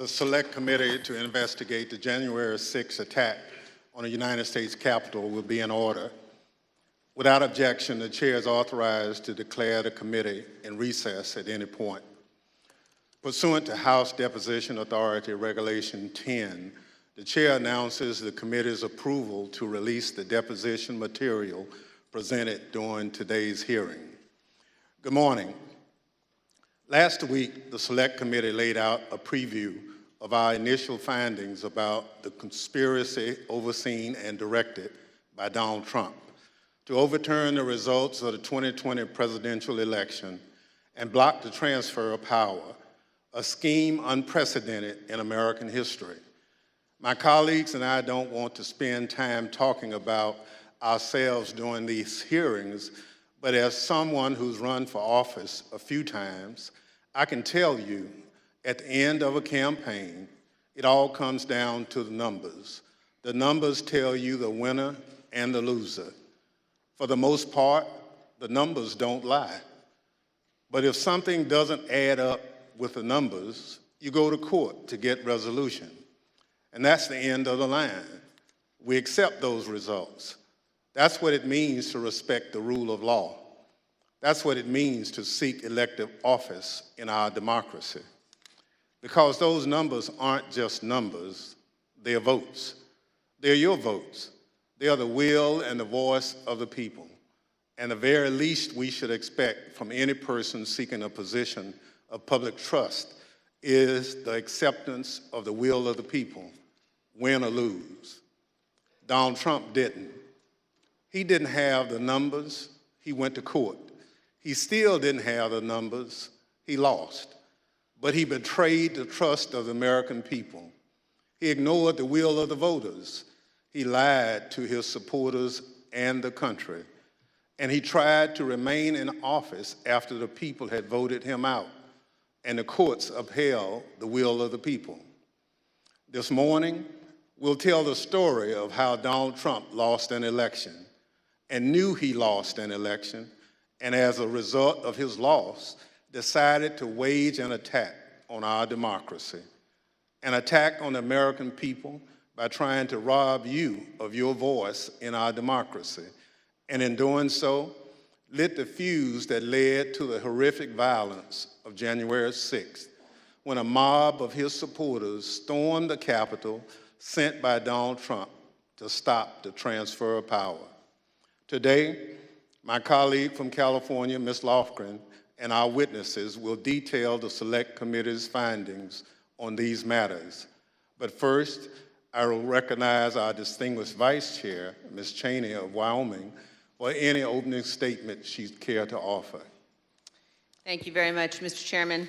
The Select Committee to investigate the January 6th attack on the United States Capitol will be in order. Without objection, the Chair is authorized to declare the committee in recess at any point. Pursuant to House Deposition Authority Regulation 10, the Chair announces the committee's approval to release the deposition material presented during today's hearing. Good morning. Last week, the Select Committee laid out a preview of our initial findings about the conspiracy overseen and directed by Donald Trump to overturn the results of the 2020 presidential election and block the transfer of power, a scheme unprecedented in American history. My colleagues and I don't want to spend time talking about ourselves during these hearings, but as someone who's run for office a few times, I can tell you at the end of a campaign, it all comes down to the numbers. The numbers tell you the winner and the loser. For the most part, the numbers don't lie. But if something doesn't add up with the numbers, you go to court to get resolution. And that's the end of the line. We accept those results. That's what it means to respect the rule of law. That's what it means to seek elective office in our democracy. Because those numbers aren't just numbers, they're votes. They're your votes. They are the will and the voice of the people. And the very least we should expect from any person seeking a position of public trust is the acceptance of the will of the people, win or lose. Donald Trump didn't. He didn't have the numbers, he went to court. He still didn't have the numbers, he lost. But he betrayed the trust of the American people. He ignored the will of the voters. He lied to his supporters and the country. And he tried to remain in office after the people had voted him out, and the courts upheld the will of the people. This morning, we'll tell the story of how Donald Trump lost an election and knew he lost an election, and as a result of his loss, decided to wage an attack on our democracy, an attack on the American people by trying to rob you of your voice in our democracy, and in doing so, lit the fuse that led to the horrific violence of January 6th, when a mob of his supporters stormed the Capitol sent by Donald Trump to stop the transfer of power. Today, my colleague from California, Ms. Lofgren, and our witnesses will detail the Select Committee's findings on these matters. But first, I will recognize our distinguished Vice Chair, Ms. Cheney of Wyoming, for any opening statement she'd care to offer. Thank you very much, Mr. Chairman.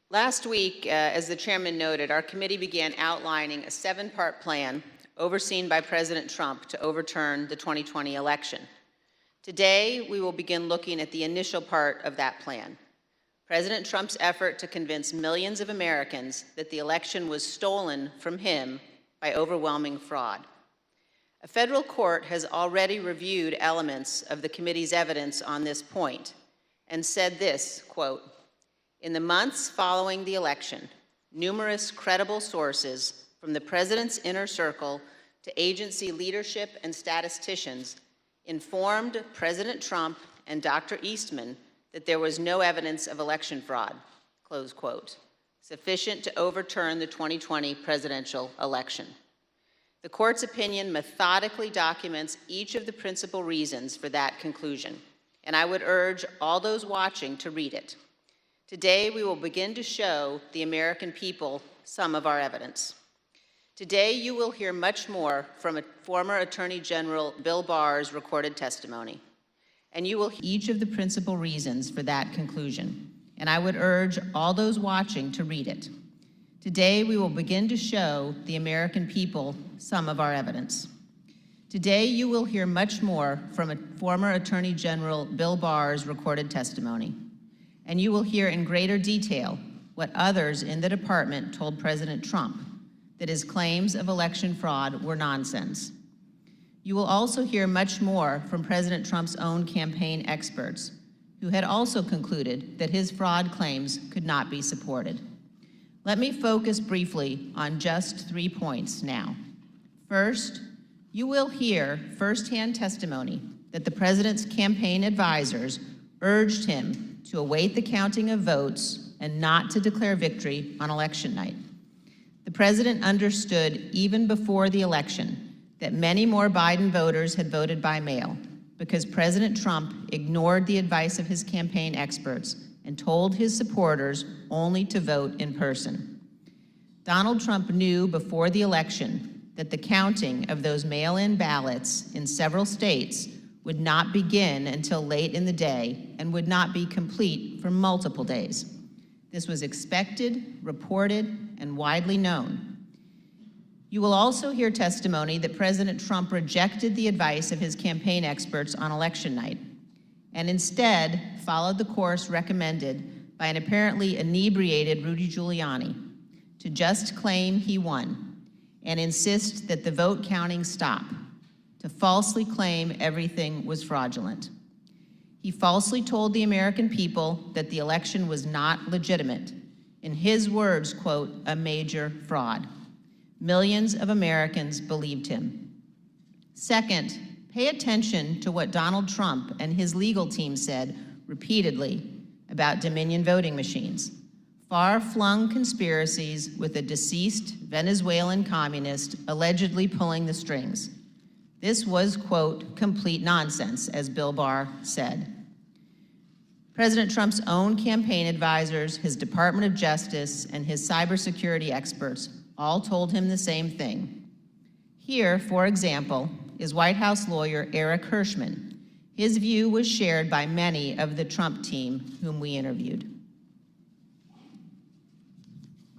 Last week, as the Chairman noted, our committee began outlining a 7-part plan overseen by President Trump to overturn the 2020 election. Today, we will begin looking at the initial part of that plan, President Trump's effort to convince millions of Americans that the election was stolen from him by overwhelming fraud. A federal court has already reviewed elements of the committee's evidence on this point and said this, quote, "In the months following the election, numerous credible sources from the president's inner circle to agency leadership and statisticians informed President Trump and Dr. Eastman that there was no evidence of election fraud," close quote, sufficient to overturn the 2020 presidential election. The court's opinion methodically documents each of the principal reasons for that conclusion, and I would urge all those watching to read it. Today, we will begin to show the American people some of our evidence. Today, you will hear much more from former Attorney General Bill Barr's recorded testimony, and you will hear each of the principal reasons for that conclusion, and I would urge all those watching to read it. Today, we will begin to show the American people some of our evidence. Today, you will hear much more from former Attorney General Bill Barr's recorded testimony, and you will hear in greater detail what others in the department told President Trump, that his claims of election fraud were nonsense. You will also hear much more from President Trump's own campaign experts, who had also concluded that his fraud claims could not be supported. Let me focus briefly on just 3 points now. First, you will hear firsthand testimony that the president's campaign advisors urged him to await the counting of votes and not to declare victory on election night. The president understood even before the election that many more Biden voters had voted by mail because President Trump ignored the advice of his campaign experts and told his supporters only to vote in person. Donald Trump knew before the election that the counting of those mail-in ballots in several states would not begin until late in the day and would not be complete for multiple days. This was expected, reported, and widely known. You will also hear testimony that President Trump rejected the advice of his campaign experts on election night and instead followed the course recommended by an apparently inebriated Rudy Giuliani to just claim he won and insist that the vote counting stop, to falsely claim everything was fraudulent. He falsely told the American people that the election was not legitimate. In his words, quote, a major fraud. Millions of Americans believed him. Second, pay attention to what Donald Trump and his legal team said repeatedly about Dominion voting machines. Far-flung conspiracies with a deceased Venezuelan communist allegedly pulling the strings. This was, quote, complete nonsense, as Bill Barr said. President Trump's own campaign advisors, his Department of Justice, and his cybersecurity experts all told him the same thing. Here, for example, is White House lawyer Eric Hirschman. His view was shared by many of the Trump team whom we interviewed.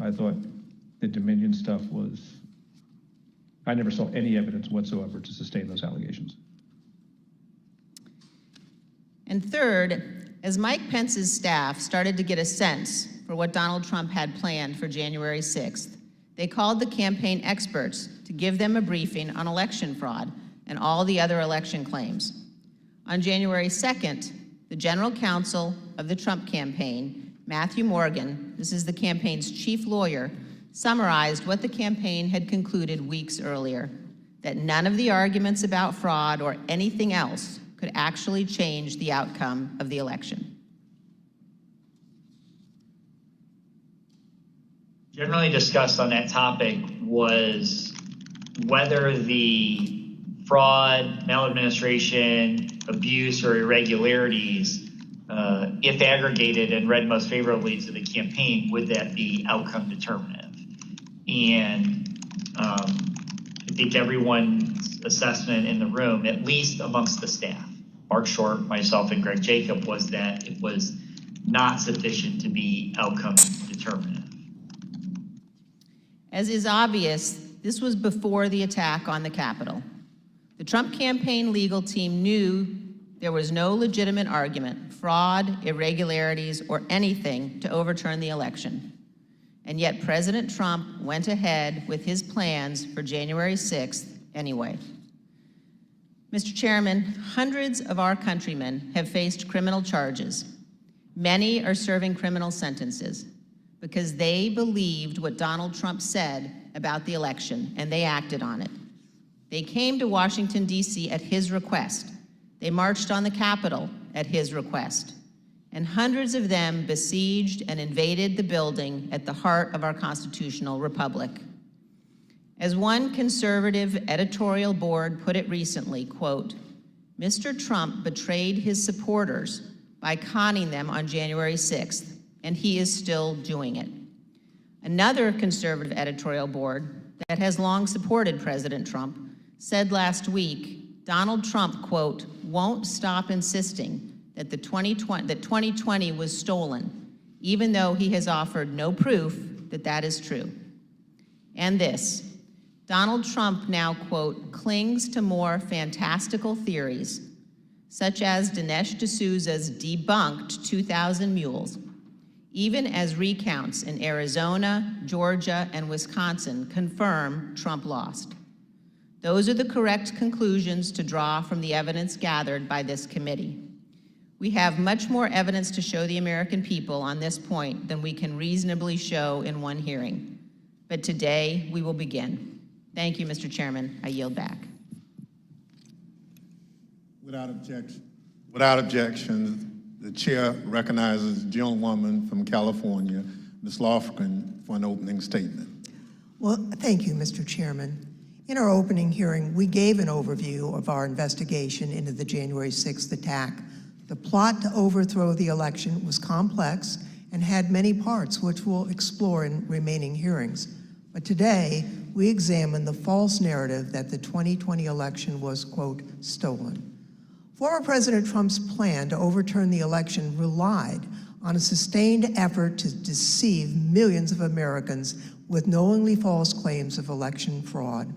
I thought the Dominion stuff was, I never saw any evidence whatsoever to sustain those allegations. And third, as Mike Pence's staff started to get a sense for what Donald Trump had planned for January 6th, they called the campaign experts to give them a briefing on election fraud and all the other election claims. On January 2nd, the general counsel of the Trump campaign, Matthew Morgan, this is the campaign's chief lawyer, summarized what the campaign had concluded weeks earlier, that none of the arguments about fraud or anything else could actually change the outcome of the election. Generally discussed on that topic was whether the fraud, maladministration, abuse, or irregularities, if aggregated and read most favorably to the campaign, would that be outcome determinative? And I think everyone's assessment in the room, at least amongst the staff, Mark Short, myself, and Greg Jacob, was that it was not sufficient to be outcome determinative. As is obvious, this was before the attack on the Capitol. The Trump campaign legal team knew there was no legitimate argument, fraud, irregularities, or anything to overturn the election. And yet President Trump went ahead with his plans for January 6th anyway. Mr. Chairman, hundreds of our countrymen have faced criminal charges. Many are serving criminal sentences because they believed what Donald Trump said about the election, and they acted on it. They came to Washington, D.C. at his request. They marched on the Capitol at his request. And hundreds of them besieged and invaded the building at the heart of our constitutional republic. As one conservative editorial board put it recently, quote, Mr. Trump betrayed his supporters by conning them on January 6th, and he is still doing it. Another conservative editorial board that has long supported President Trump said last week, Donald Trump, quote, won't stop insisting that 2020 was stolen, even though he has offered no proof that that is true. And this, Donald Trump now, quote, clings to more fantastical theories, such as Dinesh D'Souza's debunked 2,000 mules, even as recounts in Arizona, Georgia, and Wisconsin confirm Trump lost. Those are the correct conclusions to draw from the evidence gathered by this committee. We have much more evidence to show the American people on this point than we can reasonably show in one hearing. But today, we will begin. Thank you, Mr. Chairman. I yield back. Without objection, the chair recognizes the gentlewoman from California, Ms. Lofgren, for an opening statement. Well, thank you, Mr. Chairman. In our opening hearing, we gave an overview of our investigation into the January 6th attack. The plot to overthrow the election was complex and had many parts, which we'll explore in remaining hearings. But today, we examine the false narrative that the 2020 election was, quote, stolen. Former President Trump's plan to overturn the election relied on a sustained effort to deceive millions of Americans with knowingly false claims of election fraud.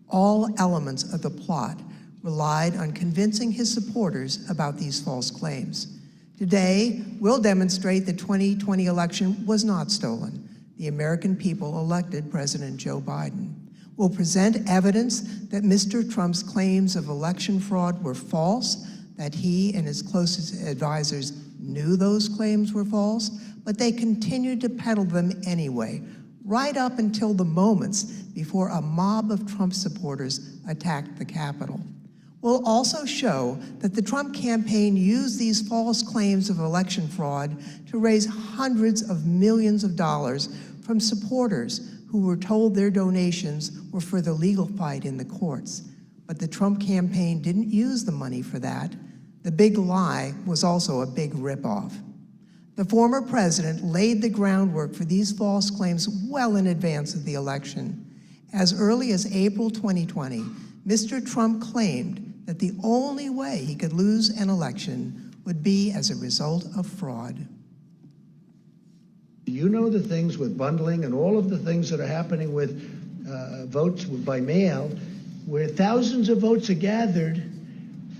All elements of the plot relied on convincing his supporters about these false claims. Today, we'll demonstrate the 2020 election was not stolen. The American people elected President Joe Biden. We'll present evidence that Mr. Trump's claims of election fraud were false, that he and his closest advisors knew those claims were false, but they continued to peddle them anyway, right up until the moments before a mob of Trump supporters attacked the Capitol. We'll also show that the Trump campaign used these false claims of election fraud to raise hundreds of millions of dollars from supporters who were told their donations were for the legal fight in the courts. But the Trump campaign didn't use the money for that. The big lie was also a big ripoff. The former president laid the groundwork for these false claims well in advance of the election. As early as April 2020, Mr. Trump claimed that the only way he could lose an election would be as a result of fraud. You know the things with bundling and all of the things that are happening with votes by mail, where thousands of votes are gathered,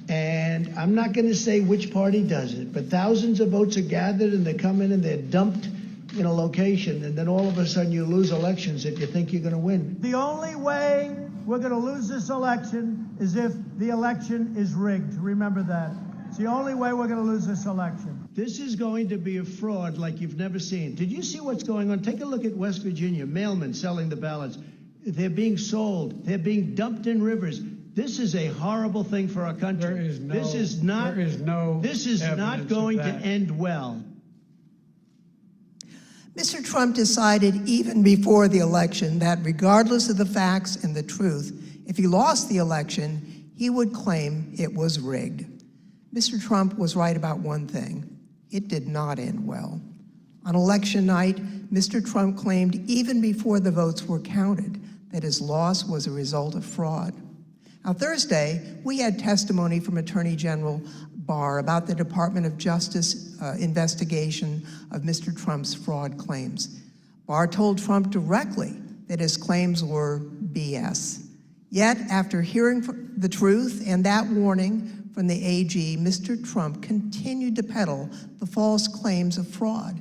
and I'm not going to say which party does it, but thousands of votes are gathered and they come in and they're dumped in a location, and then all of a sudden you lose elections that you think you're going to win. The only way we're going to lose this election is if the election is rigged. Remember that. It's the only way we're going to lose this election. This is going to be a fraud like you've never seen. Did you see what's going on? Take a look at West Virginia, mailmen selling the ballots. They're being sold. They're being dumped in rivers. This is a horrible thing for our country. This is not going to end well. Mr. Trump decided even before the election that regardless of the facts and the truth, if he lost the election, he would claim it was rigged. Mr. Trump was right about one thing. It did not end well. On election night, Mr. Trump claimed even before the votes were counted that his loss was a result of fraud. Now, Thursday, we had testimony from Attorney General Barr about the Department of Justice investigation of Mr. Trump's fraud claims. Barr told Trump directly that his claims were BS. Yet, after hearing the truth and that warning from the AG, Mr. Trump continued to peddle the false claims of fraud.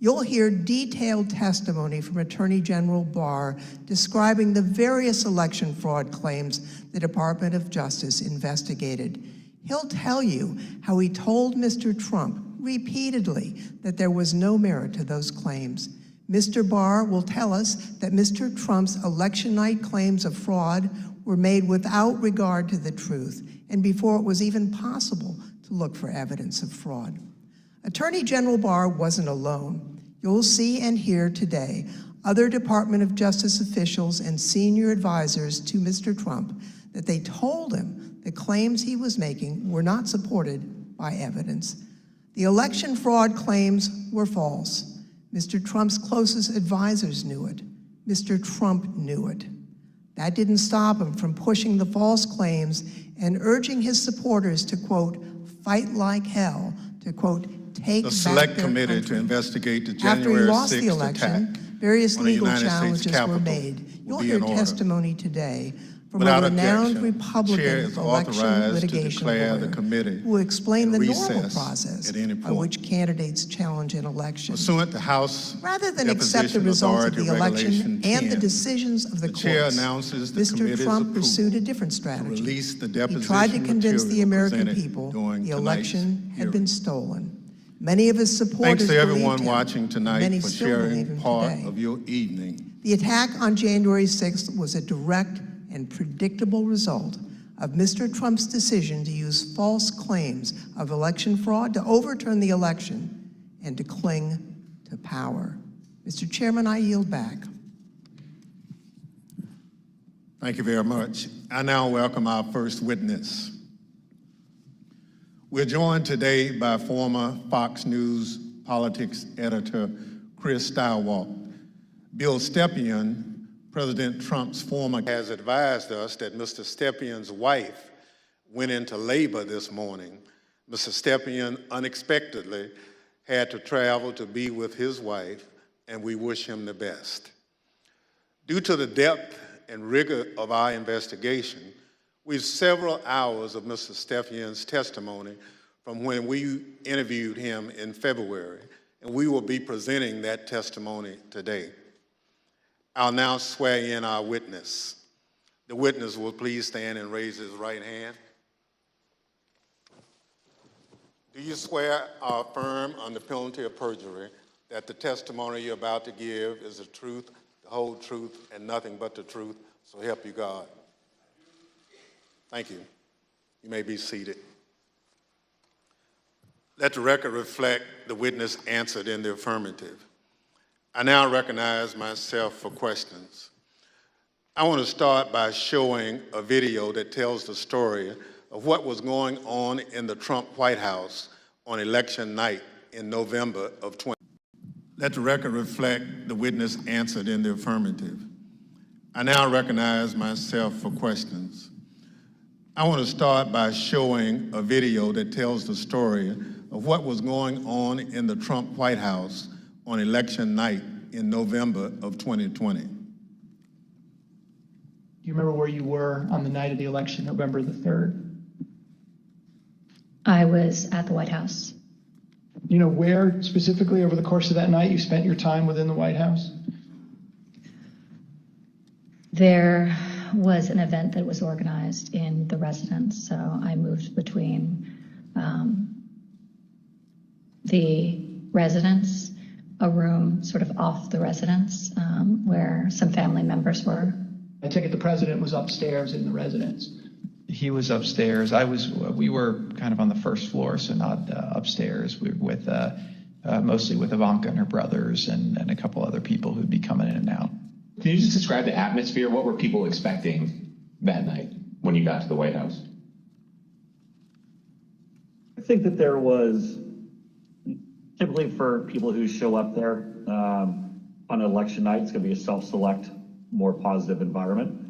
You'll hear detailed testimony from Attorney General Barr describing the various election fraud claims the Department of Justice investigated. He'll tell you how he told Mr. Trump repeatedly that there was no merit to those claims. Mr. Barr will tell us that Mr. Trump's election night claims of fraud were made without regard to the truth and before it was even possible to look for evidence of fraud. Attorney General Barr wasn't alone. You'll see and hear today other Department of Justice officials and senior advisors to Mr. Trump that they told him the claims he was making were not supported by evidence. The election fraud claims were false. Mr. Trump's closest advisors knew it. Mr. Trump knew it. That didn't stop him from pushing the false claims and urging his supporters to, quote, fight like hell, to, quote, take The back Select their Committee country. to investigate the After he January lost 6th the election, attack various on the legal United States challenges were Capitol made. will You'll be hear in order. testimony today from Without a renowned objection, the chair Republican is election authorized to litigation declare the lawyer committee who explained in the normal recess process at any by point. which candidates challenge an election. Pursuant to House Rather than accept the Deposition results of Authority the election Regulation and the 10, decisions of the courts, chair announces the Mr. committee's Trump approval pursued a different to strategy. release the He deposition tried to convince the material American presented people during the tonight's election had hearing. been stolen. Many of his supporters Thanks to believed everyone him, watching and tonight many for still believe sharing him part today. of your evening. The attack on January 6th was a direct and predictable result of Mr. Trump's decision to use false claims of election fraud to overturn the election and to cling to power. Mr. Chairman, I yield back. Thank you very much. I now welcome our first witness. We're joined today by former Fox News politics editor Chris Stilwell. Bill Stepien, President Trump's former, has advised us that Mr. Stepien's wife went into labor this morning. Mr. Stepien unexpectedly had to travel to be with his wife, and we wish him the best. Due to the depth and rigor of our investigation, we have several hours of Mr. Stepien's testimony from when we interviewed him in February, and we will be presenting that testimony today. I'll now swear in our witness. The witness will please stand and raise his right hand. Do you swear or affirm under penalty of perjury that the testimony you're about to give is the truth, the whole truth, and nothing but the truth, so help you God? Thank you. You may be seated. Let the record reflect the witness answered in the affirmative. I now recognize myself for questions. I want to start by showing a video that tells the story of what was going on in the Trump White House on election night in November of 2020. Let the record reflect the witness answered in the affirmative. I now recognize myself for questions. I want to start by showing a video that tells the story of what was going on in the Trump White House on election night in November of 2020. Do you remember where you were on the night of the election, November the 3rd? I was at the White House. You know where specifically over the course of that night you spent your time within the White House? There was an event that was organized in the residence, so I moved between the residence, a room sort of off the residence where some family members were. I take it the president was upstairs in the residence. He was upstairs. We were kind of on the first floor, so not upstairs. We were with, mostly with Ivanka and her brothers and a couple other people who'd be coming in and out. Can you just describe the atmosphere? What were people expecting that night when you got to the White House? I think that there was, typically for people who show up there on election night, it's going to be a self-select, more positive environment.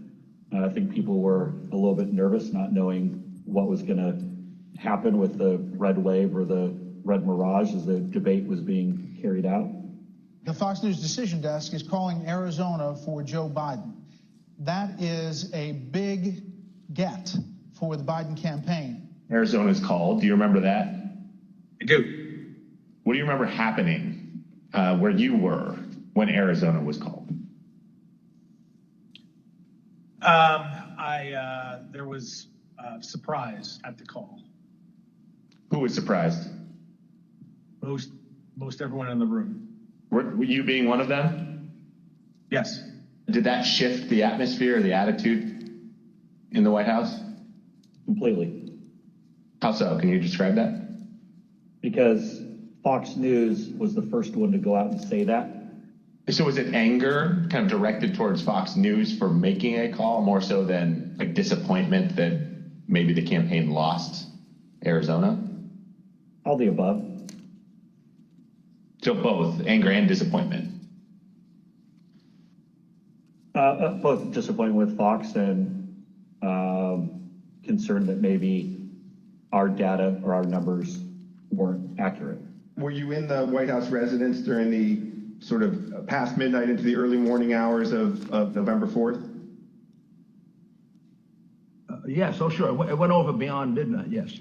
I think people were a little bit nervous, not knowing what was going to happen with the red wave or the red mirage as the debate was being carried out. The Fox News Decision Desk is calling Arizona for Joe Biden. That is a big get for the Biden campaign. Arizona's called. Do you remember that? I do. What do you remember happening where you were when Arizona was called? There was surprise at the call. Who was surprised? Most everyone in the room. Were you being one of them? Yes. Did that shift the atmosphere or the attitude in the White House? Completely. How so? Can you describe that? Because Fox News was the first one to go out and say that. So was it anger kind of directed towards Fox News for making a call more so than like disappointment that maybe the campaign lost Arizona? All the above. So both anger and disappointment? Both disappointment with Fox and concern that maybe our data or our numbers weren't accurate. Were you in the White House residence during the sort of past midnight into the early morning hours of November 4th? Yes, oh sure, it went over beyond midnight, yes.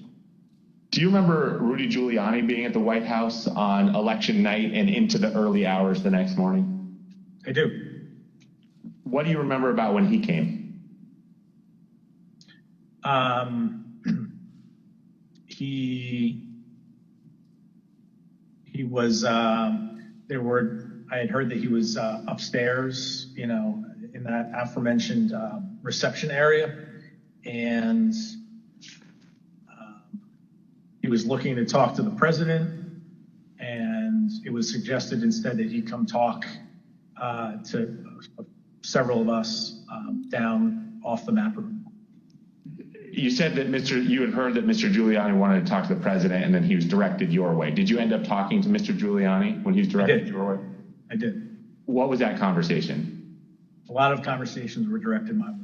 Do you remember Rudy Giuliani being at the White House on election night and into the early hours the next morning? I do. What do you remember about when he came? He was, I had heard that he was upstairs, in that aforementioned reception area. And he was looking to talk to the president. And it was suggested instead that he come talk to several of us down off the map room. You said that you had heard that Mr. Giuliani wanted to talk to the president and then he was directed your way. Did you end up talking to Mr. Giuliani when he was directed your way? I did. What was that conversation? A lot of conversations were directed my way.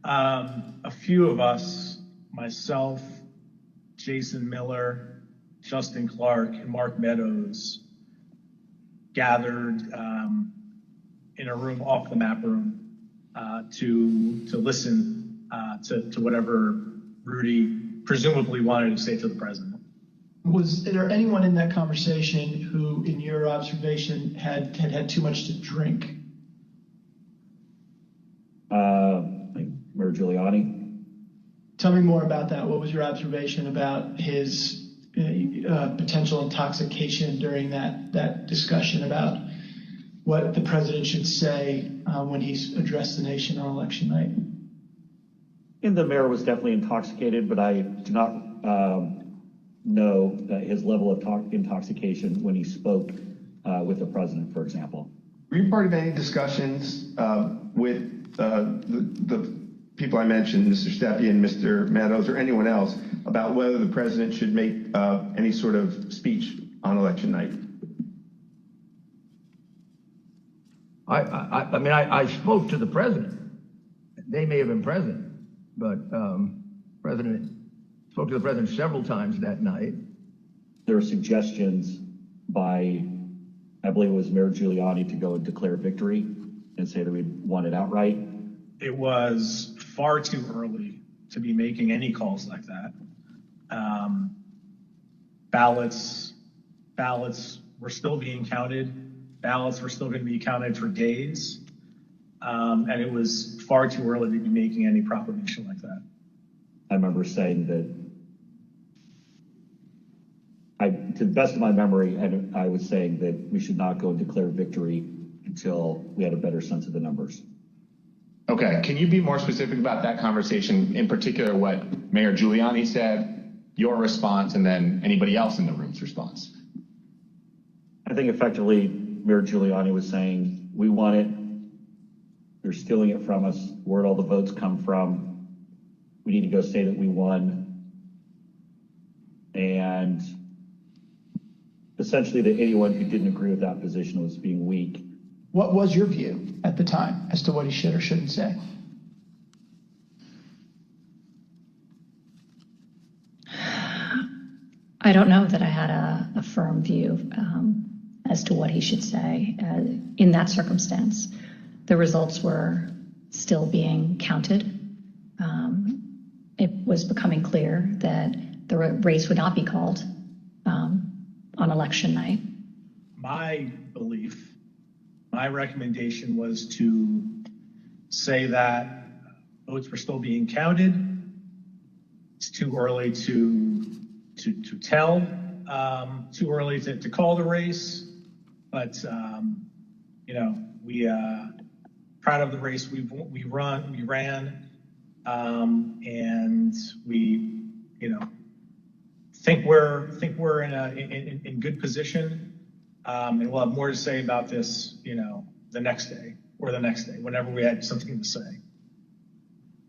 A few of us, myself, Jason Miller, Justin Clark, and Mark Meadows, gathered in a room off the map room to listen to whatever Rudy presumably wanted to say to the president. Was there anyone in that conversation who, in your observation, had too much to drink? Like Mayor Giuliani. Tell me more about that. What was your observation about his potential intoxication during that discussion about what the president should say when he's addressed the nation on election night? And the mayor was definitely intoxicated, but I do not know his level of intoxication when he spoke with the president, for example. Were you part of any discussions with the people I mentioned, Mr. Stepien, Mr. Meadows, or anyone else, about whether the president should make any sort of speech on election night? I mean, I spoke to the president. They may have been present, but President spoke to the president several times that night. There were suggestions by, I believe it was Mayor Giuliani, to go and declare victory and say that we won it outright. It was far too early to be making any calls like that. Ballots were still being counted. Ballots were still going to be counted for days. And it was far too early to be making any proclamation like that. I remember saying that, to the best of my memory, I was saying that we should not go and declare victory until we had a better sense of the numbers. Okay, can you be more specific about that conversation, in particular what Mayor Giuliani said, your response, and then anybody else in the room's response? I think effectively Mayor Giuliani was saying, we want it, you're stealing it from us, where'd all the votes come from? We need to go say that we won. And essentially that anyone who didn't agree with that position was being weak. What was your view at the time as to what he should or shouldn't say? I don't know that I had a firm view as to what he should say in that circumstance. The results were still being counted. It was becoming clear that the race would not be called on election night. My belief, my recommendation was to say that votes were still being counted. It's too early to tell, too early to call the race, but we proud of the race we ran, and we think we're in good position, and we'll have more to say about this the next day or the next day whenever we had something to say.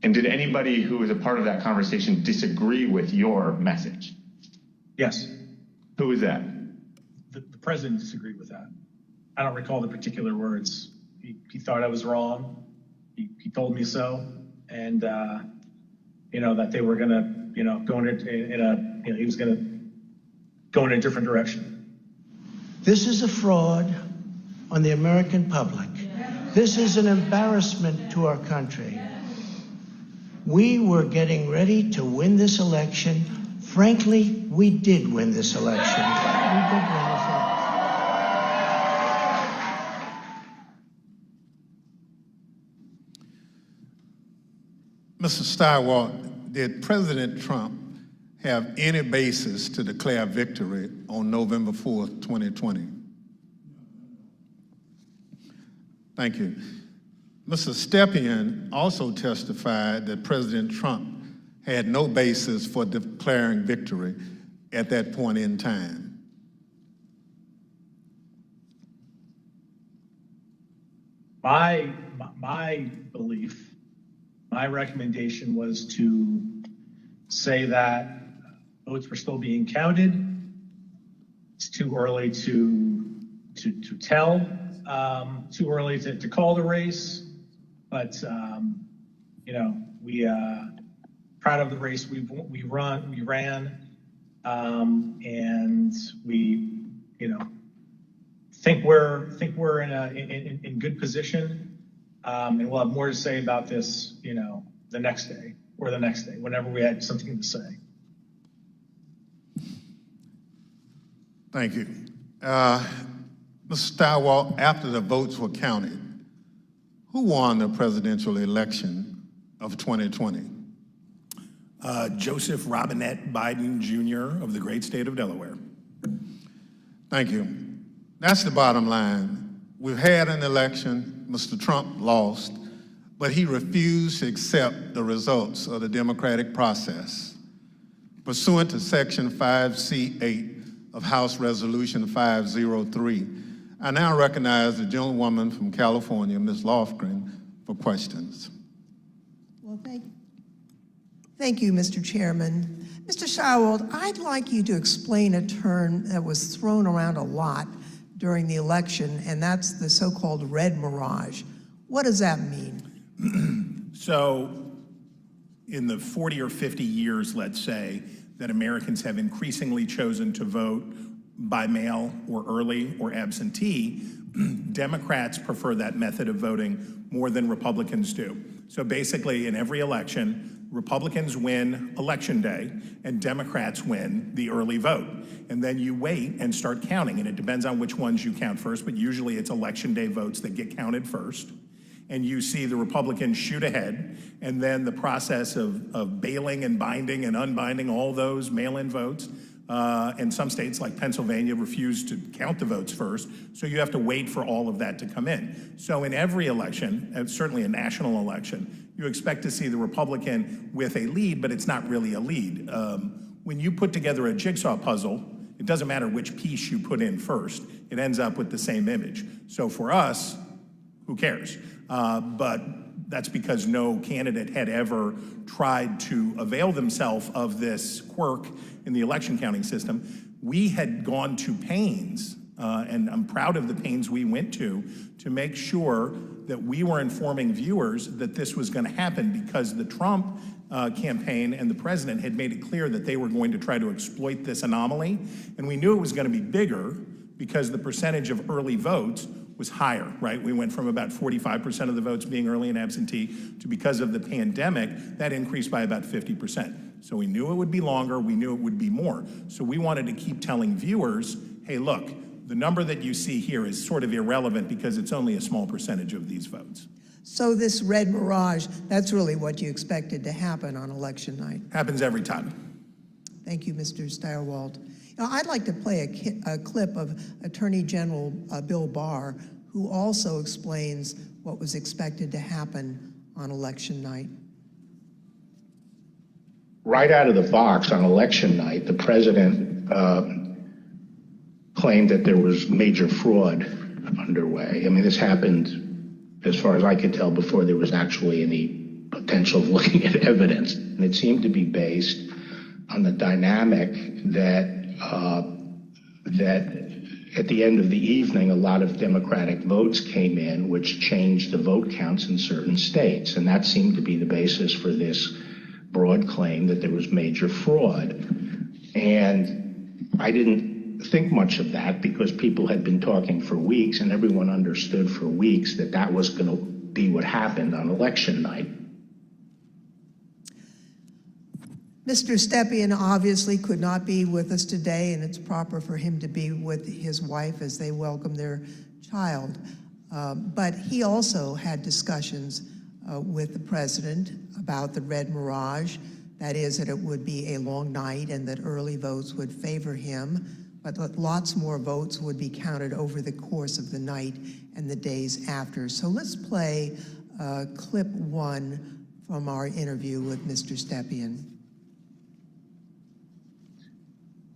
And did anybody who was a part of that conversation disagree with your message? Yes. Who was that? The president disagreed with that. I don't recall the particular words. He thought I was wrong. He told me so, and that they were gonna go he was gonna go in a different direction. This is a fraud on the American public. This is an embarrassment to our country. We were getting ready to win this election. Frankly, we did win this election. We did win this election. Mr. Steiwalt, did President Trump have any basis to declare victory on November 4th, 2020? Thank you. Mr. Stepien also testified that President Trump had no basis for declaring victory at that point in time. My belief, my recommendation was to say that votes were still being counted. It's too early to tell, too early to call the race, but you know, we proud of the race we ran, and we, you know, think we're in good position, and we'll have more to say about this, you know, the next day or the next day, whenever we had something to say. Thank you. Mr. Steiwalt, after the votes were counted, who won the presidential election of 2020? Joseph Robinette Biden Jr. of the great state of Delaware. Thank you. That's the bottom line. We've had an election. Mr. Trump lost, but he refused to accept the results of the democratic process. Pursuant to Section 5C8 of House Resolution 503, I now recognize the gentlewoman from California, Ms. Lofgren, for questions. Well, thank you, Mr. Chairman. Mr. Steiwalt, I'd like you to explain a term that was thrown around a lot during the election, and that's the so-called red mirage. What does that mean? So, in the 40 or 50 years, let's say, that Americans have increasingly chosen to vote by mail or early or absentee, Democrats prefer that method of voting more than Republicans do. So basically, in every election, Republicans win election day and Democrats win the early vote. And then you wait and start counting, and it depends on which ones you count first, but usually it's election day votes that get counted first. And you see the Republicans shoot ahead, and then the process of bailing and binding and unbinding all those mail-in votes. And some states like Pennsylvania refuse to count the votes first, so you have to wait for all of that to come in. So in every election, and certainly a national election, you expect to see the Republican with a lead, but it's not really a lead. When you put together a jigsaw puzzle, it doesn't matter which piece you put in first, it ends up with the same image. So for us, who cares? But that's because no candidate had ever tried to avail themselves of this quirk in the election counting system. We had gone to pains, and I'm proud of the pains we went to make sure that we were informing viewers that this was going to happen, because the Trump campaign and the president had made it clear that they were going to try to exploit this anomaly, and we knew it was going to be bigger because the percentage of early votes was higher, right? We went from about 45% of the votes being early and absentee to, because of the pandemic, that increased by about 50%. So we knew it would be longer, we knew it would be more. So we wanted to keep telling viewers, hey, look, the number that you see here is sort of irrelevant because it's only a small percentage of these votes. So this red mirage, that's really what you expected to happen on election night? Happens every time. Thank you, Mr. Steiwalt. Now, I'd like to play a clip of Attorney General Bill Barr, who also explains what was expected to happen on election night. Right out of the box on election night, the president claimed that there was major fraud underway. I mean, this happened, as far as I could tell, before there was actually any potential of looking at evidence. And it seemed to be based on the dynamic that at the end of the evening, a lot of Democratic votes came in, which changed the vote counts in certain states. And that seemed to be the basis for this broad claim that there was major fraud. And I didn't think much of that because people had been talking for weeks, and everyone understood for weeks that that was going to be what happened on election night. Mr. Stepien obviously could not be with us today, and it's proper for him to be with his wife as they welcome their child. But he also had discussions with the president about the red mirage. That is, that it would be a long night and that early votes would favor him, but that lots more votes would be counted over the course of the night and the days after. So let's play clip 1 from our interview with Mr. Stepien.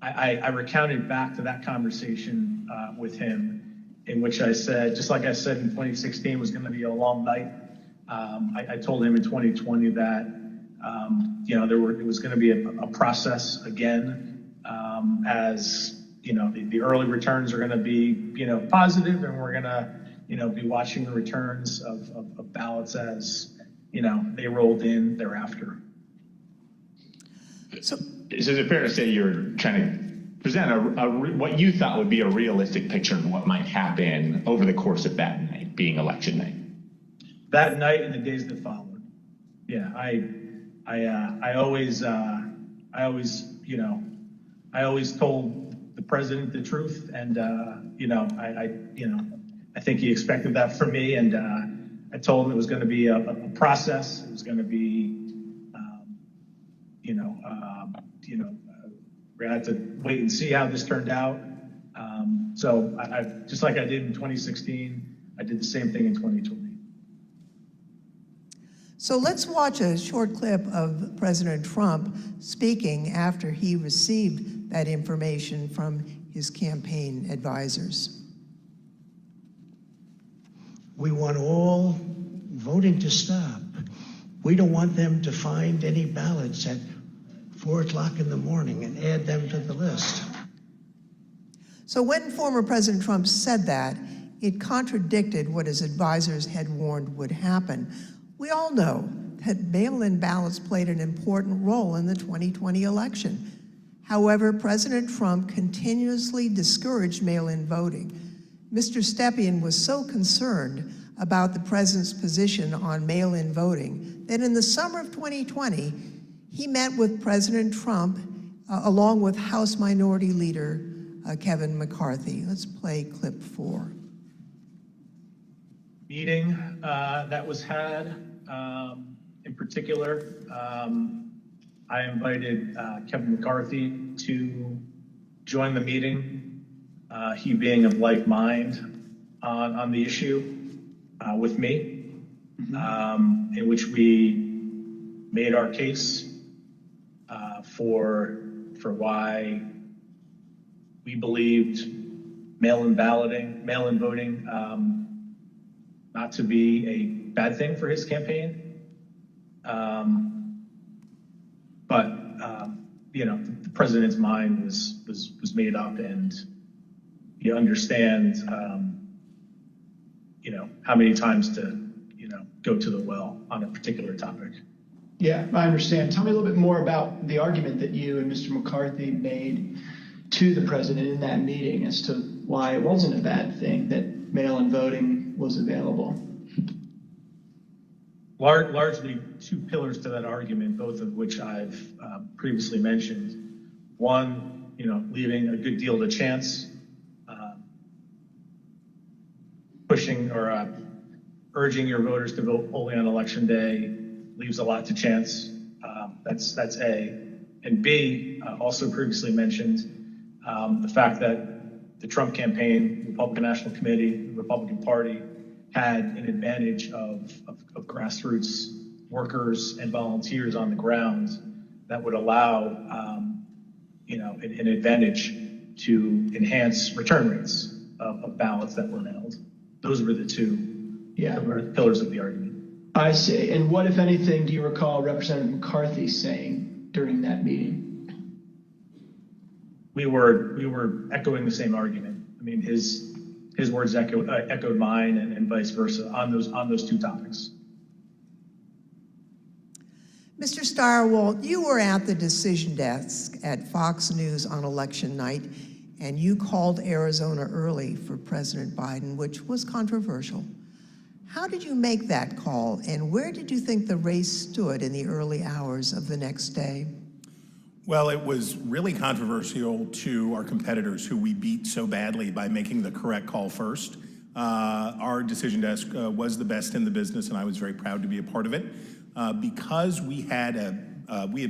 I recounted back to that conversation with him, in which I said, just like I said in 2016 was going to be a long night. I told him in 2020 that it was going to be a process again, as the early returns are going to be positive, and we're going to be watching the returns of ballots as they rolled in thereafter. So is it fair to say you're trying to present what you thought would be a realistic picture of what might happen over the course of that night, being election night? That night and the days that followed. Yeah, I always told the president the truth, and I think he expected that from me, and I told him it was going to be a process. It was going to be, we're going to have to wait and see how this turned out. So I just like I did in 2016, I did the same thing in 2020. So let's watch a short clip of President Trump speaking after he received that information from his campaign advisors. We want all voting to stop. We don't want them to find any ballots at 4 o'clock in the morning and add them to the list. So when former President Trump said that, it contradicted what his advisors had warned would happen. We all know that mail-in ballots played an important role in the 2020 election. However, President Trump continuously discouraged mail-in voting. Mr. Stepien was so concerned about the president's position on mail-in voting that in the summer of 2020, he met with President Trump along with House Minority Leader Kevin McCarthy. Let's play clip 4. Meeting that was had, in particular, I invited Kevin McCarthy to join the meeting, he being of like mind on the issue with me, in which we made our case for why we believed mail-in voting not to be a bad thing for his campaign. But the president's mind was made up, and you understand, how many times to, go to the well on a particular topic. Yeah, I understand. Tell me a little bit more about the argument that you and Mr. McCarthy made to the president in that meeting as to why it wasn't a bad thing that mail-in voting was available. Largely 2 pillars to that argument, both of which I've previously mentioned. One, leaving a good deal to chance, pushing or urging your voters to vote only on election day leaves a lot to chance. That's A. And B, also previously mentioned, the fact that the Trump campaign, Republican National Committee, the Republican Party, had an advantage of grassroots workers and volunteers on the ground that would allow, an advantage to enhance return rates of ballots that were mailed. Those were the 2 pillars of the argument. I see. And what, if anything, do you recall Representative McCarthy saying during that meeting? We were echoing the same argument. I mean, his words echoed mine, and vice versa on those 2 topics. Mr. Stirewalt, you were at the decision desk at Fox News on election night, and you called Arizona early for President Biden, which was controversial. How did you make that call, and where did you think the race stood in the early hours of the next day? Well, it was really controversial to our competitors who we beat so badly by making the correct call first. Our decision desk was the best in the business, and I was very proud to be a part of it. Because we had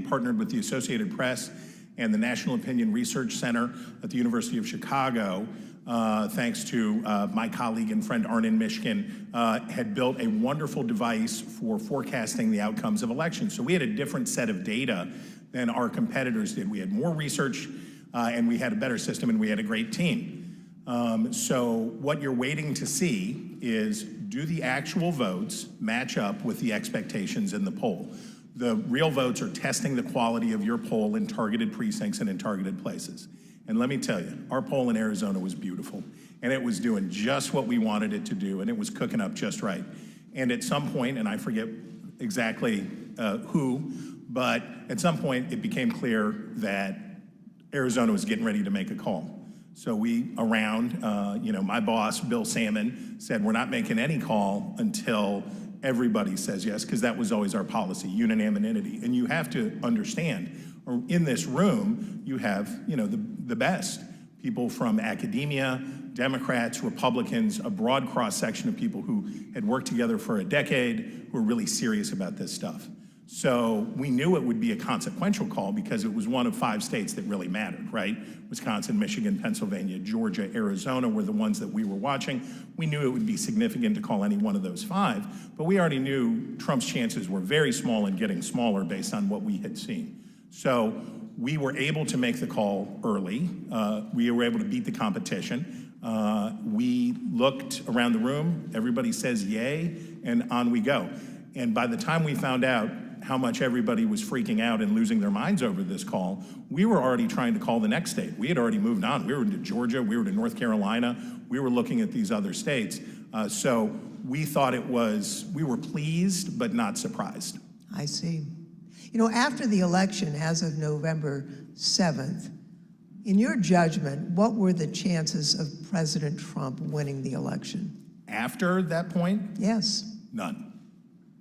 partnered with the Associated Press and the National Opinion Research Center at the University of Chicago, thanks to my colleague and friend Arnon Mishkin, had built a wonderful device for forecasting the outcomes of elections. So we had a different set of data than our competitors did. We had more research, and we had a better system, and we had a great team. So what you're waiting to see is, do the actual votes match up with the expectations in the poll? The real votes are testing the quality of your poll in targeted precincts and in targeted places. And let me tell you, our poll in Arizona was beautiful, and it was doing just what we wanted it to do, and it was cooking up just right. And at some point, and I forget exactly who, but at some point it became clear that Arizona was getting ready to make a call. So we, my boss, Bill Salmon, said we're not making any call until everybody says yes, because that was always our policy, unanimity. And you have to understand, in this room, you have, the best. People from academia, Democrats, Republicans, a broad cross-section of people who had worked together for a decade, who are really serious about this stuff. So we knew it would be a consequential call because it was one of 5 states that really mattered, right? Wisconsin, Michigan, Pennsylvania, Georgia, Arizona were the ones that we were watching. We knew it would be significant to call any one of those 5, but we already knew Trump's chances were very small and getting smaller based on what we had seen. So we were able to make the call early. We were able to beat the competition. We looked around the room, everybody says yay, and on we go. And by the time we found out how much everybody was freaking out and losing their minds over this call, we were already trying to call the next state. We had already moved on. We were into Georgia, we were to North Carolina, we were looking at these other states. So we thought we were pleased, but not surprised. I see. After the election, as of November 7th, in your judgment, what were the chances of President Trump winning the election? After that point? Yes. None.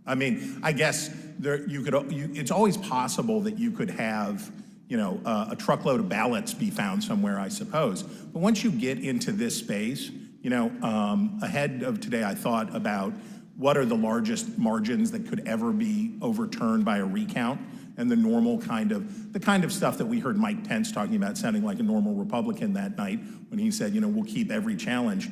I mean, I guess it's always possible that you could have, a truckload of ballots be found somewhere, I suppose. But once you get into this space, ahead of today, I thought about what are the largest margins that could ever be overturned by a recount, and the kind of stuff that we heard Mike Pence talking about, sounding like a normal Republican that night when he said, we'll keep every challenge.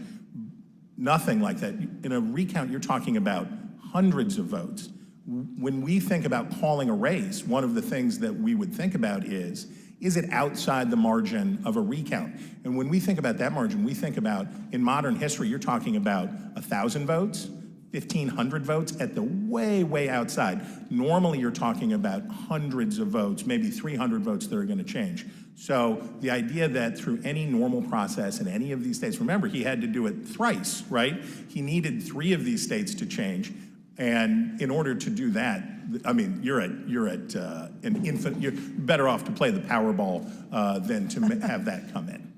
Nothing like that. In a recount, you're talking about hundreds of votes. When we think about calling a race, one of the things that we would think about is it outside the margin of a recount? And when we think about that margin, we think about, in modern history, you're talking about 1,000 votes, 1,500 votes at the way, way outside. Normally, you're talking about hundreds of votes, maybe 300 votes that are going to change. So the idea that through any normal process in any of these states, remember, he had to do it thrice, right? He needed 3 of these states to change. And in order to do that, I mean, you're at an infant. You're better off to play the Powerball than to have that come in.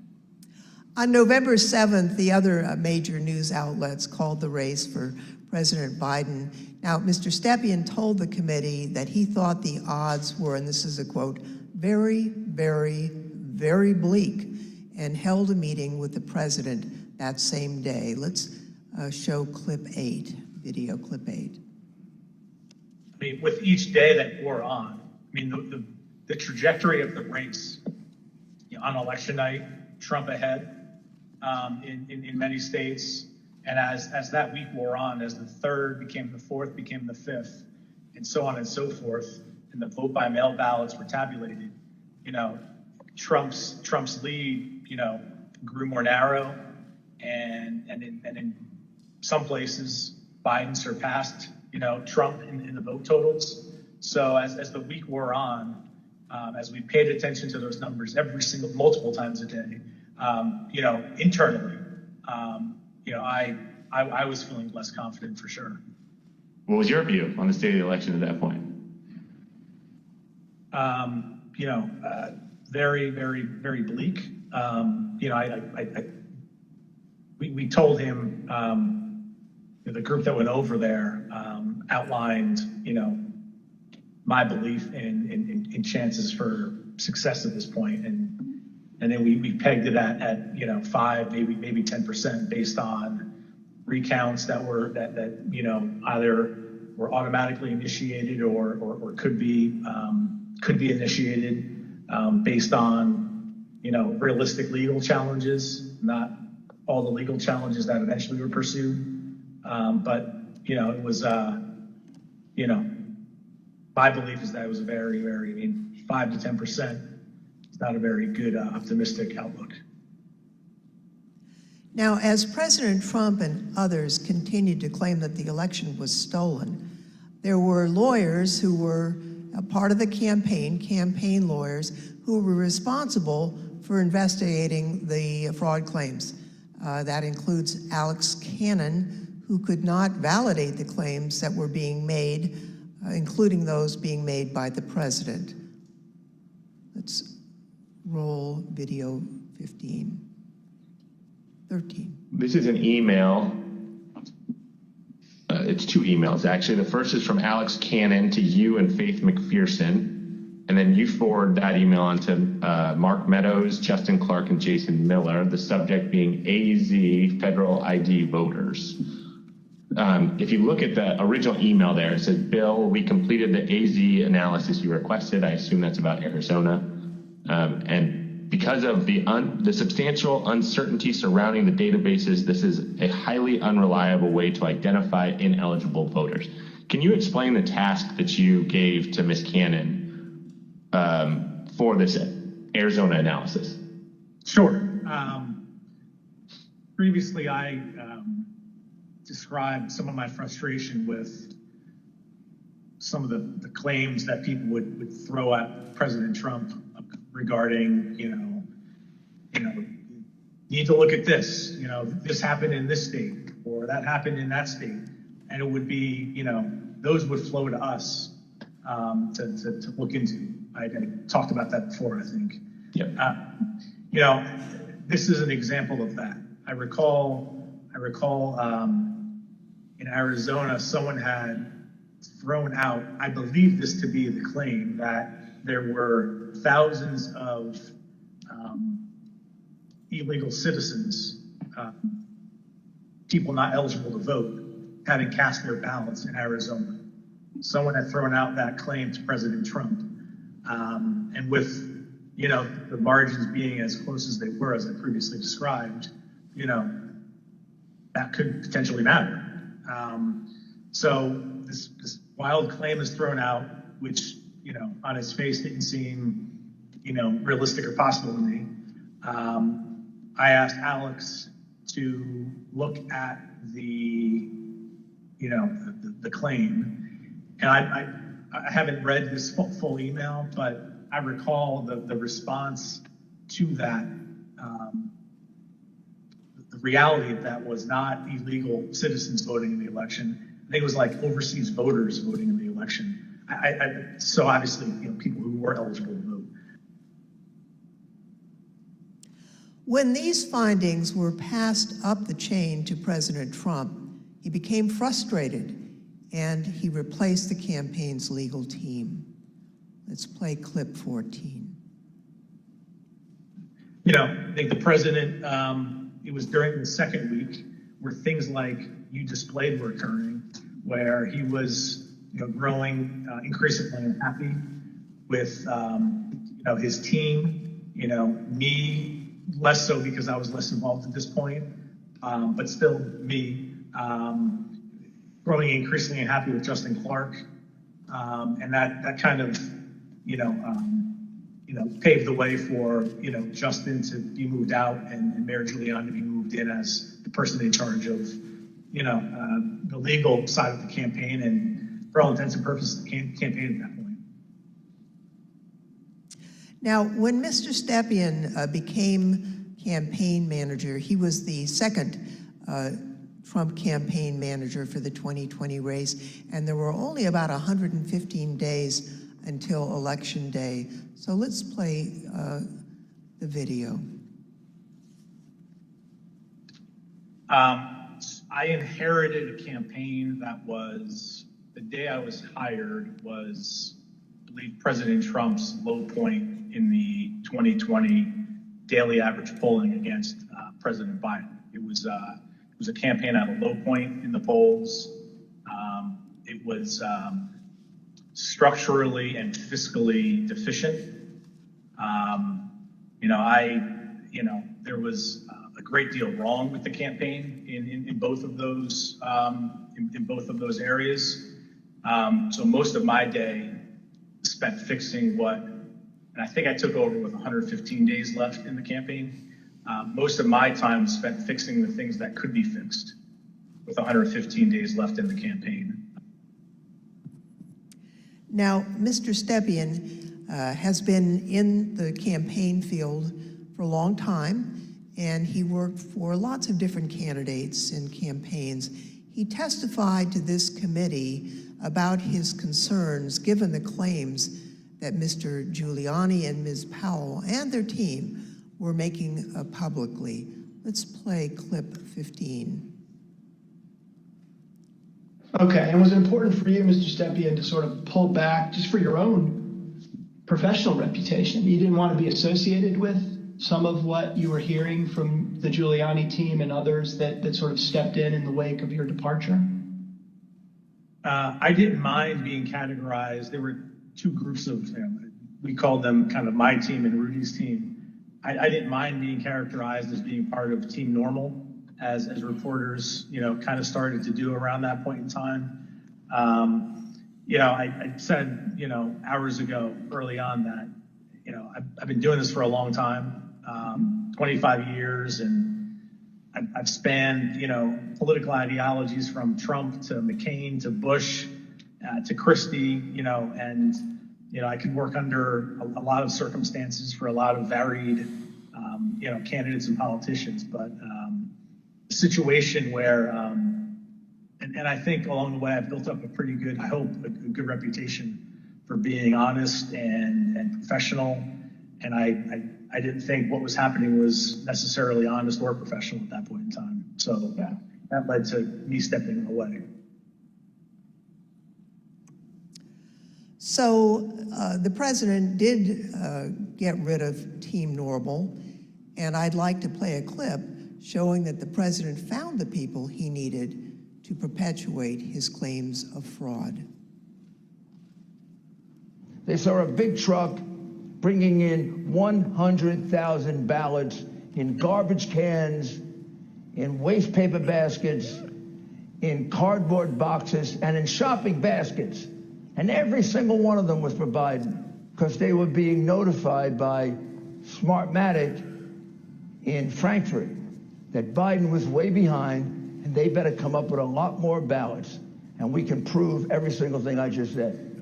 On November 7th, the other major news outlets called the race for President Biden. Now, Mr. Stepien told the committee that he thought the odds were, and this is a quote, very, very, very bleak, and held a meeting with the president that same day. Let's show clip 8. Video clip 8. I mean, with each day that wore on, I mean, the trajectory of the race on election night, Trump ahead in many states, and as that week wore on, as the 3rd became the 4th, became the 5th, and so on and so forth, and the vote by mail ballots were tabulated, Trump's lead, grew more narrow, and in some places, Biden surpassed, Trump in the vote totals. So as the week wore on, as we paid attention to those numbers multiple times a day, internally, I was feeling less confident for sure. What was your view on the state of the election at that point? Very, very, very bleak. We told him, the group that went over there outlined, my belief in chances for success at this point, and then we pegged it at 5, maybe 10% based on recounts that either were automatically initiated or could be initiated based on realistic legal challenges, not all the legal challenges that eventually were pursued. But it was my belief is that it was a very, very 5 to 10%. It's not a very good optimistic outlook. Now, as President Trump and others continued to claim that the election was stolen, there were lawyers who were a part of the campaign lawyers, who were responsible for investigating the fraud claims. That includes Alex Cannon, who could not validate the claims that were being made, including those being made by the president. Let's roll video 13. This is an email. It's 2 emails, actually. The first is from Alex Cannon to you and Faith McPherson, and then you forward that email on to Mark Meadows, Justin Clark, and Jason Miller, the subject being AZ Federal ID Voters. If you look at the original email there, it says, Bill, we completed the AZ analysis you requested. I assume that's about Arizona. And because of the substantial uncertainty surrounding the databases, this is a highly unreliable way to identify ineligible voters. Can you explain the task that you gave to Ms. Cannon for this Arizona analysis? Sure. Previously, I described some of my frustration with some of the claims that people would throw at President Trump regarding, need to look at this, this happened in this state or that happened in that state. And it would be, those would flow to us to look into. I talked about that before, I think. Yep. This is an example of that. I recall in Arizona, someone had thrown out, I believe this to be the claim, that there were thousands of illegal citizens, people not eligible to vote, having cast their ballots in Arizona. Someone had thrown out that claim to President Trump. And with, the margins being as close as they were, as I previously described, that could potentially matter. So this wild claim is thrown out, which, on its face didn't seem, realistic or possible to me. I asked Alex to look at the claim, and I haven't read this full email, but I recall the response to that. The reality of that was not illegal citizens voting in the election. I think it was like overseas voters voting in the election. So obviously, people who were eligible to vote. When these findings were passed up the chain to President Trump, he became frustrated and he replaced the campaign's legal team. Let's play clip 14. I think the president, it was during the second week where things like you displayed were occurring, where he was growing increasingly unhappy with his team, me less so because I was less involved at this point, but still me growing increasingly unhappy with Justin Clark, and that kind of paved the way for Justin to be moved out and Mayor Giuliani to be moved in as the person in charge of the legal side of the campaign, and for all intents and purposes, the campaign at that point. Now, when Mr. Stepien became campaign manager, he was the second Trump campaign manager for the 2020 race, and there were only about 115 days until Election Day. So let's play the video. I inherited a campaign that was, the day I was hired was, I believe, President Trump's low point in the 2020 daily average polling against President Biden. It was a campaign at a low point in the polls. It was structurally and fiscally deficient. There was a great deal wrong with the campaign in both of those areas. So most of my day spent fixing and I think I took over with 115 days left in the campaign. Most of my time was spent fixing the things that could be fixed with 115 days left in the campaign. Now, Mr. Stepien has been in the campaign field for a long time, and he worked for lots of different candidates in campaigns. He testified to this committee about his concerns given the claims that Mr. Giuliani and Ms. Powell and their team were making publicly. Let's play clip 15. Okay, and was it important for you, Mr. Stepien, to sort of pull back just for your own professional reputation? You didn't want to be associated with some of what you were hearing from the Giuliani team and others that sort of stepped in the wake of your departure? I didn't mind being categorized. There were two groups of, we called them kind of my team and Rudy's team. I didn't mind being characterized as being part of Team Normal, as reporters, kind of started to do around that point in time. I said, hours ago, early on that, I've been doing this for a long time, 25 years, and I've spanned, political ideologies from Trump to McCain to Bush to Christie, and I could work under a lot of circumstances for a lot of varied, candidates and politicians, but a situation where, and I think along the way I've built up a pretty good, I hope, a good reputation for being honest and professional, and I didn't think what was happening was necessarily honest or professional at that point in time. So that led to me stepping away. So the president did get rid of Team Normal, and I'd like to play a clip showing that the president found the people he needed to perpetuate his claims of fraud. They saw a big truck bringing in 100,000 ballots in garbage cans, in waste paper baskets, in cardboard boxes, and in shopping baskets. And every single one of them was for Biden because they were being notified by Smartmatic in Frankfurt that Biden was way behind and they better come up with a lot more ballots. And we can prove every single thing I just said.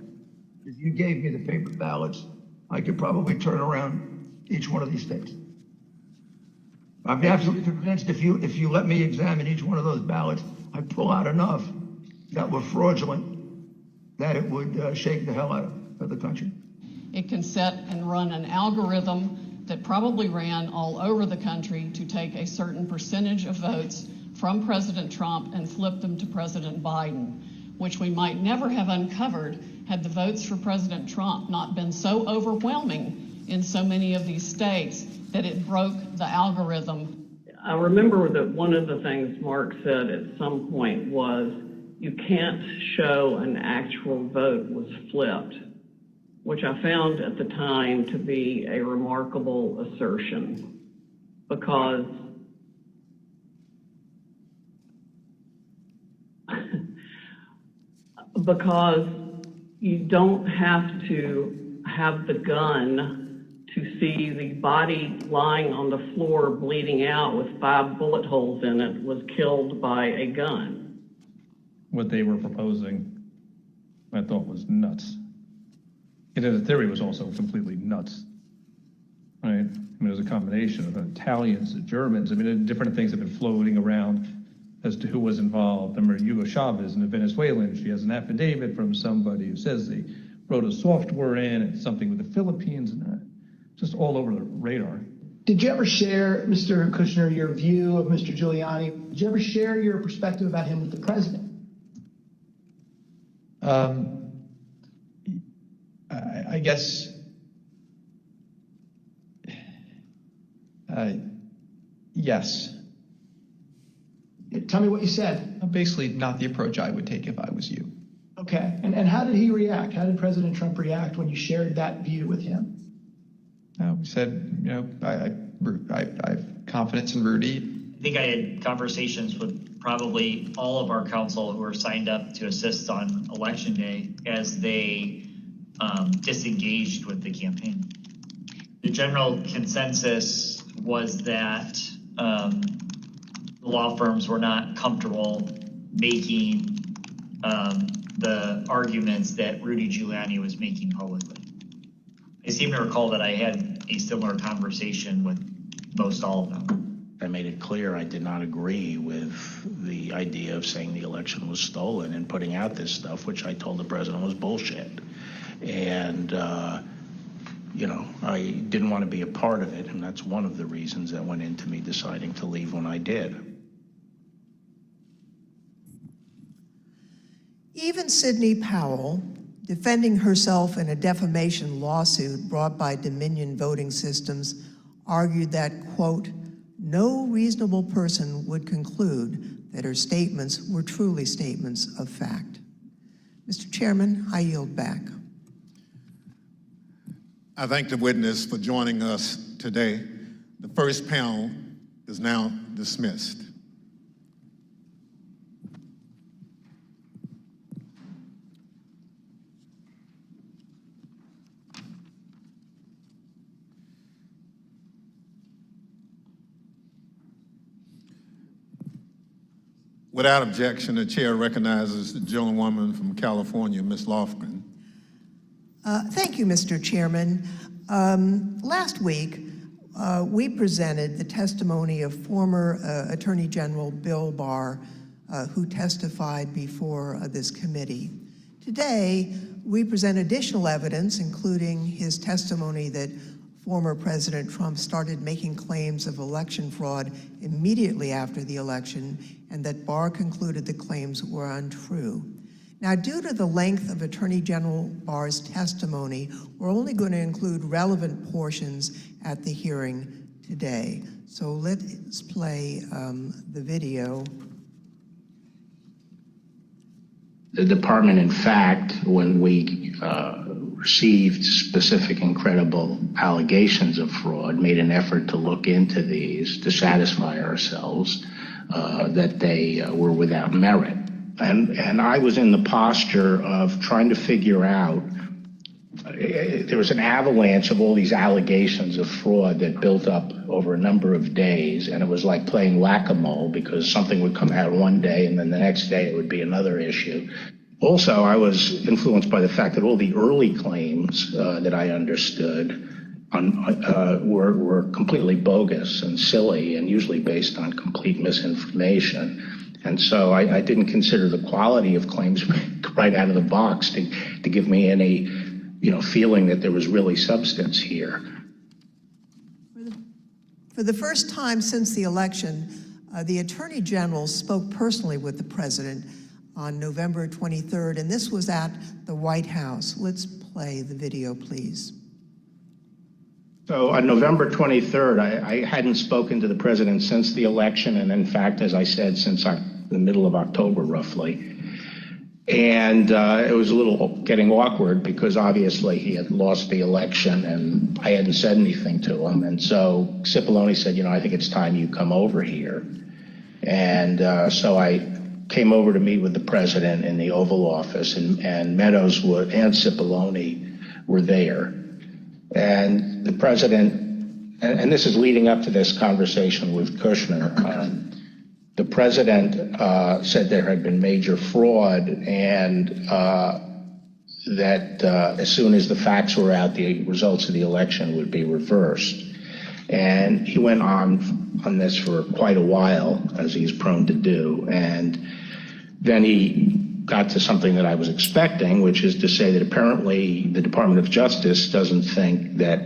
If you gave me the paper ballots, I could probably turn around each one of these states. I'm absolutely convinced if you let me examine each one of those ballots, I'd pull out enough that were fraudulent that it would shake the hell out of the country. It can set and run an algorithm that probably ran all over the country to take a certain percentage of votes from President Trump and flip them to President Biden, which we might never have uncovered had the votes for President Trump not been so overwhelming in so many of these states that it broke the algorithm. I remember that one of the things Mark said at some point was, you can't show an actual vote was flipped, which I found at the time to be a remarkable assertion because you don't have to have the gun to see the body lying on the floor bleeding out with 5 bullet holes in it was killed by a gun. What they were proposing, I thought was nuts. And the theory was also completely nuts, right? I mean, it was a combination of Italians, the Germans. I mean, different things have been floating around as to who was involved. Remember Hugo Chavez and the Venezuelan. She has an affidavit from somebody who says they wrote a software in and something with the Philippines and just all over the radar. Did you ever share, Mr. Kushner, your view of Mr. Giuliani? Did you ever share your perspective about him with the president? I guess Yes. Tell me what you said. Basically, not the approach I would take if I was you. Okay. And how did he react? How did President Trump react when you shared that view with him? We said, I have confidence in Rudy. I think I had conversations with probably all of our council who were signed up to assist on election day as they disengaged with the campaign. The general consensus was that law firms were not comfortable making the arguments that Rudy Giuliani was making publicly. I seem to recall that I had a similar conversation with most all of them. I made it clear I did not agree with the idea of saying the election was stolen and putting out this stuff, which I told the president was bullshit. And, I didn't want to be a part of it, and that's one of the reasons that went into me deciding to leave when I did. Even Sidney Powell, defending herself in a defamation lawsuit brought by Dominion Voting Systems, argued that, quote, no reasonable person would conclude that her statements were truly statements of fact. Mr. Chairman, I yield back. I thank the witness for joining us today. The first panel is now dismissed. Without objection, the chair recognizes the gentlewoman from California, Ms. Lofgren. Thank you, Mr. Chairman. Last week, we presented the testimony of former Attorney General Bill Barr, who testified before this committee. Today, we present additional evidence, including his testimony that former President Trump started making claims of election fraud immediately after the election, and that Barr concluded the claims were untrue. Now, due to the length of Attorney General Barr's testimony, we're only going to include relevant portions at the hearing today. So let's play the video. The department, in fact, when we received specific and credible allegations of fraud, made an effort to look into these to satisfy ourselves that they were without merit. And I was in the posture of trying to figure out, there was an avalanche of all these allegations of fraud that built up over a number of days, and it was like playing whack-a-mole because something would come out one day and then the next day it would be another issue. Also, I was influenced by the fact that all the early claims that I understood were completely bogus and silly and usually based on complete misinformation. And so I didn't consider the quality of claims right out of the box to give me any, feeling that there was really substance here. For the first time since the election, the Attorney General spoke personally with the President on November 23rd, and this was at the White House. Let's play the video, please. So on November 23rd, I hadn't spoken to the president since the election, and in fact, as I said, since the middle of October, roughly. And it was a little getting awkward because obviously he had lost the election and I hadn't said anything to him. And so Cipollone said, I think it's time you come over here. And so I came over to meet with the president in the Oval Office, and Meadows and Cipollone were there. And the president, and this is leading up to this conversation with Kushner, the president said there had been major fraud and that as soon as the facts were out, the results of the election would be reversed. And he went on this for quite a while, as he's prone to do. And then he got to something that I was expecting, which is to say that apparently the Department of Justice doesn't think that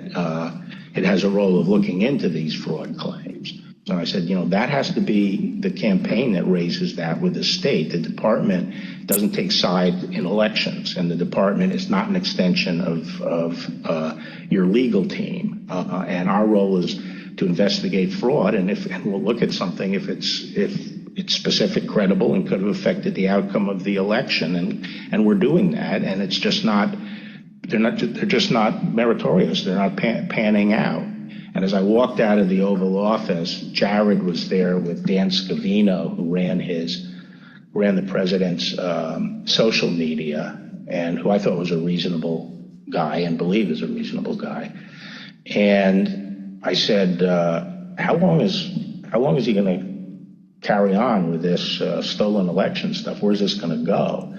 it has a role of looking into these fraud claims. So I said, that has to be the campaign that raises that with the state. The department doesn't take sides in elections, and the department is not an extension of your legal team. And our role is to investigate fraud, and we'll look at something if it's specific, credible, and could have affected the outcome of the election, and we're doing that, and it's just not. They're just not meritorious. They're not panning out. And as I walked out of the Oval Office, Jared was there with Dan Scavino, who ran the president's social media, and who I thought was a reasonable guy and believe is a reasonable guy. And I said, how long is he going to carry on with this stolen election stuff? Where's this going to go?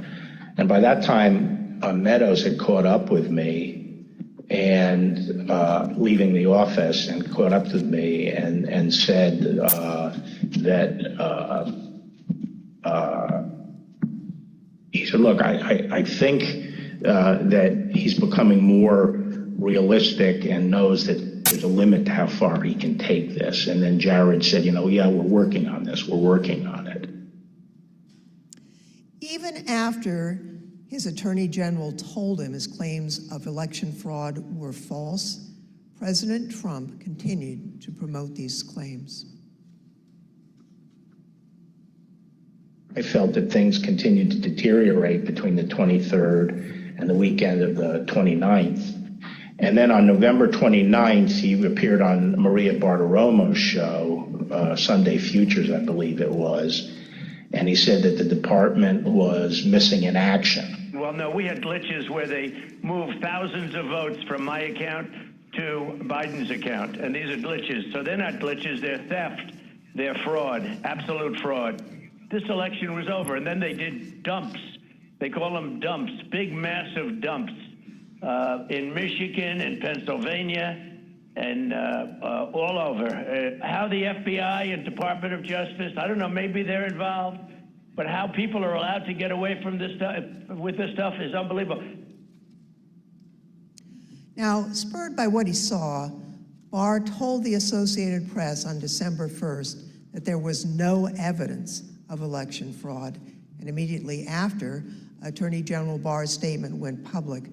And by that time, Meadows had caught up with me and leaving the office and caught up with me and said that he said, look, I think that he's becoming more realistic and knows that there's a limit to how far he can take this. And then Jared said, yeah, we're working on this. We're working on it. Even after his attorney general told him his claims of election fraud were false, President Trump continued to promote these claims. I felt that things continued to deteriorate between the 23rd and the weekend of the 29th. And then on November 29th, he appeared on Maria Bartiromo's show, Sunday Futures, I believe it was. And he said that the department was missing in action. Well, no, we had glitches where they moved thousands of votes from my account to Biden's account. And these are glitches. So they're not glitches, they're theft. They're fraud, absolute fraud. This election was over, and then they did dumps. They call them dumps, big, massive dumps in Michigan and Pennsylvania and all over. How the FBI and Department of Justice, I don't know, maybe they're involved, but how people are allowed to get away from this stuff with this stuff is unbelievable. Now, spurred by what he saw, Barr told the Associated Press on December 1st that there was no evidence of election fraud. And immediately after Attorney General Barr's statement went public,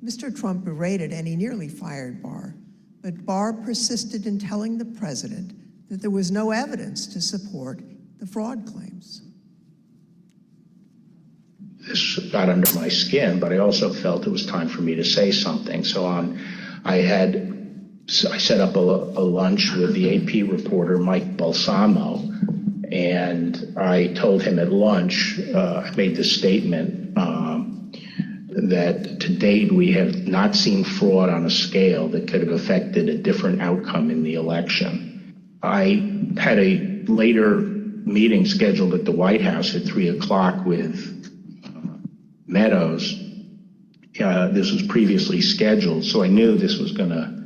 Mr. Trump berated and he nearly fired Barr. But Barr persisted in telling the president that there was no evidence to support the fraud claims. This got under my skin, but I also felt it was time for me to say something. So I set up a lunch with the AP reporter, Mike Balsamo, and I told him at lunch, I made this statement that to date we have not seen fraud on a scale that could have affected a different outcome in the election. I had a later meeting scheduled at the White House at 3 o'clock with Meadows. This was previously scheduled, so I knew this was going to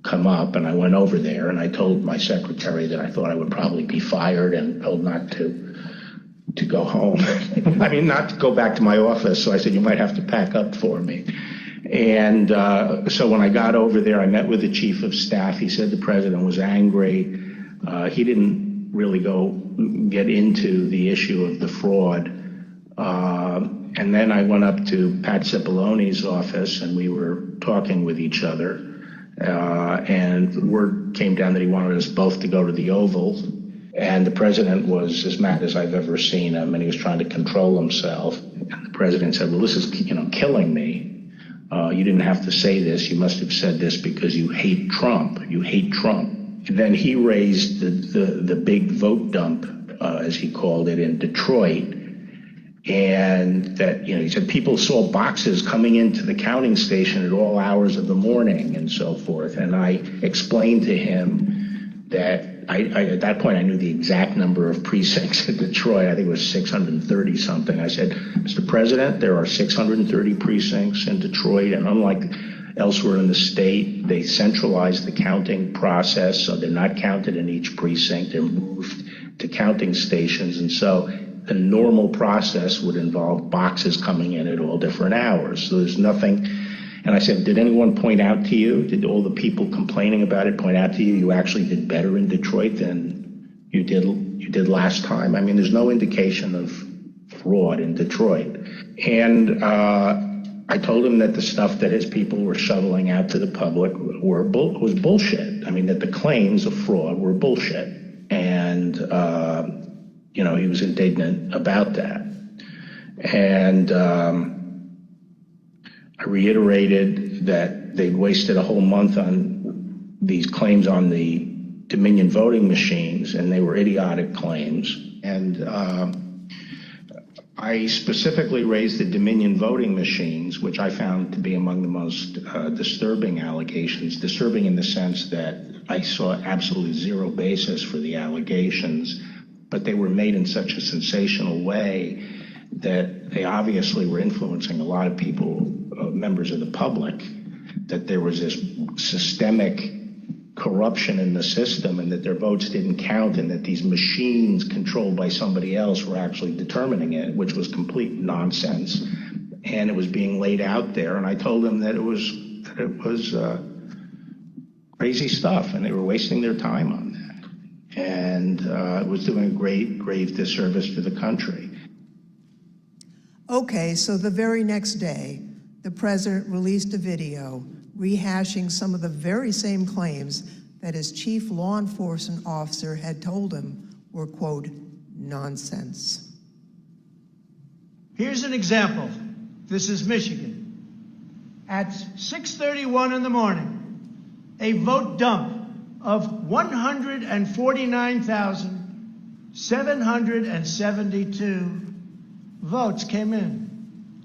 come up, and I went over there and I told my secretary that I thought I would probably be fired and told not to go home. I mean, not to go back to my office. So I said, you might have to pack up for me. And so when I got over there, I met with the chief of staff. He said the president was angry. He didn't really get into the issue of the fraud. And then I went up to Pat Cipollone's office and we were talking with each other. And word came down that he wanted us both to go to the Oval. And the president was as mad as I've ever seen him, and he was trying to control himself. And the president said, well, this is, killing me. You didn't have to say this. You must have said this because you hate Trump. You hate Trump. And then he raised the big vote dump, as he called it, in Detroit. And that, he said people saw boxes coming into the counting station at all hours of the morning and so forth. And I explained to him that at that point, I knew the exact number of precincts in Detroit. I think it was 630 something. I said, Mr. President, there are 630 precincts in Detroit, and unlike elsewhere in the state, they centralized the counting process, so they're not counted in each precinct. They're moved to counting stations, and so the normal process would involve boxes coming in at all different hours. So there's nothing. And I said, did anyone point out to you, did all the people complaining about it point out to you, you actually did better in Detroit than you did last time? I mean, there's no indication of fraud in Detroit. And I told him that the stuff that his people were shoveling out to the public was bullshit. I mean, that the claims of fraud were bullshit. And, he was indignant about that. And I reiterated that they'd wasted a whole month on these claims on the Dominion voting machines, and they were idiotic claims. And I specifically raised the Dominion voting machines, which I found to be among the most disturbing allegations. Disturbing in the sense that I saw absolutely zero basis for the allegations, but they were made in such a sensational way that they obviously were influencing a lot of people, members of the public, that there was this systemic corruption in the system and that their votes didn't count and that these machines controlled by somebody else were actually determining it, which was complete nonsense. And it was being laid out there. And I told them that it was crazy stuff and they were wasting their time on that. And it was doing a grave disservice to the country. Okay, so the very next day, the president released a video rehashing some of the very same claims that his chief law enforcement officer had told him were, quote, nonsense. Here's an example. This is Michigan. At 6:31 in the morning, a vote dump of 149,772 votes came in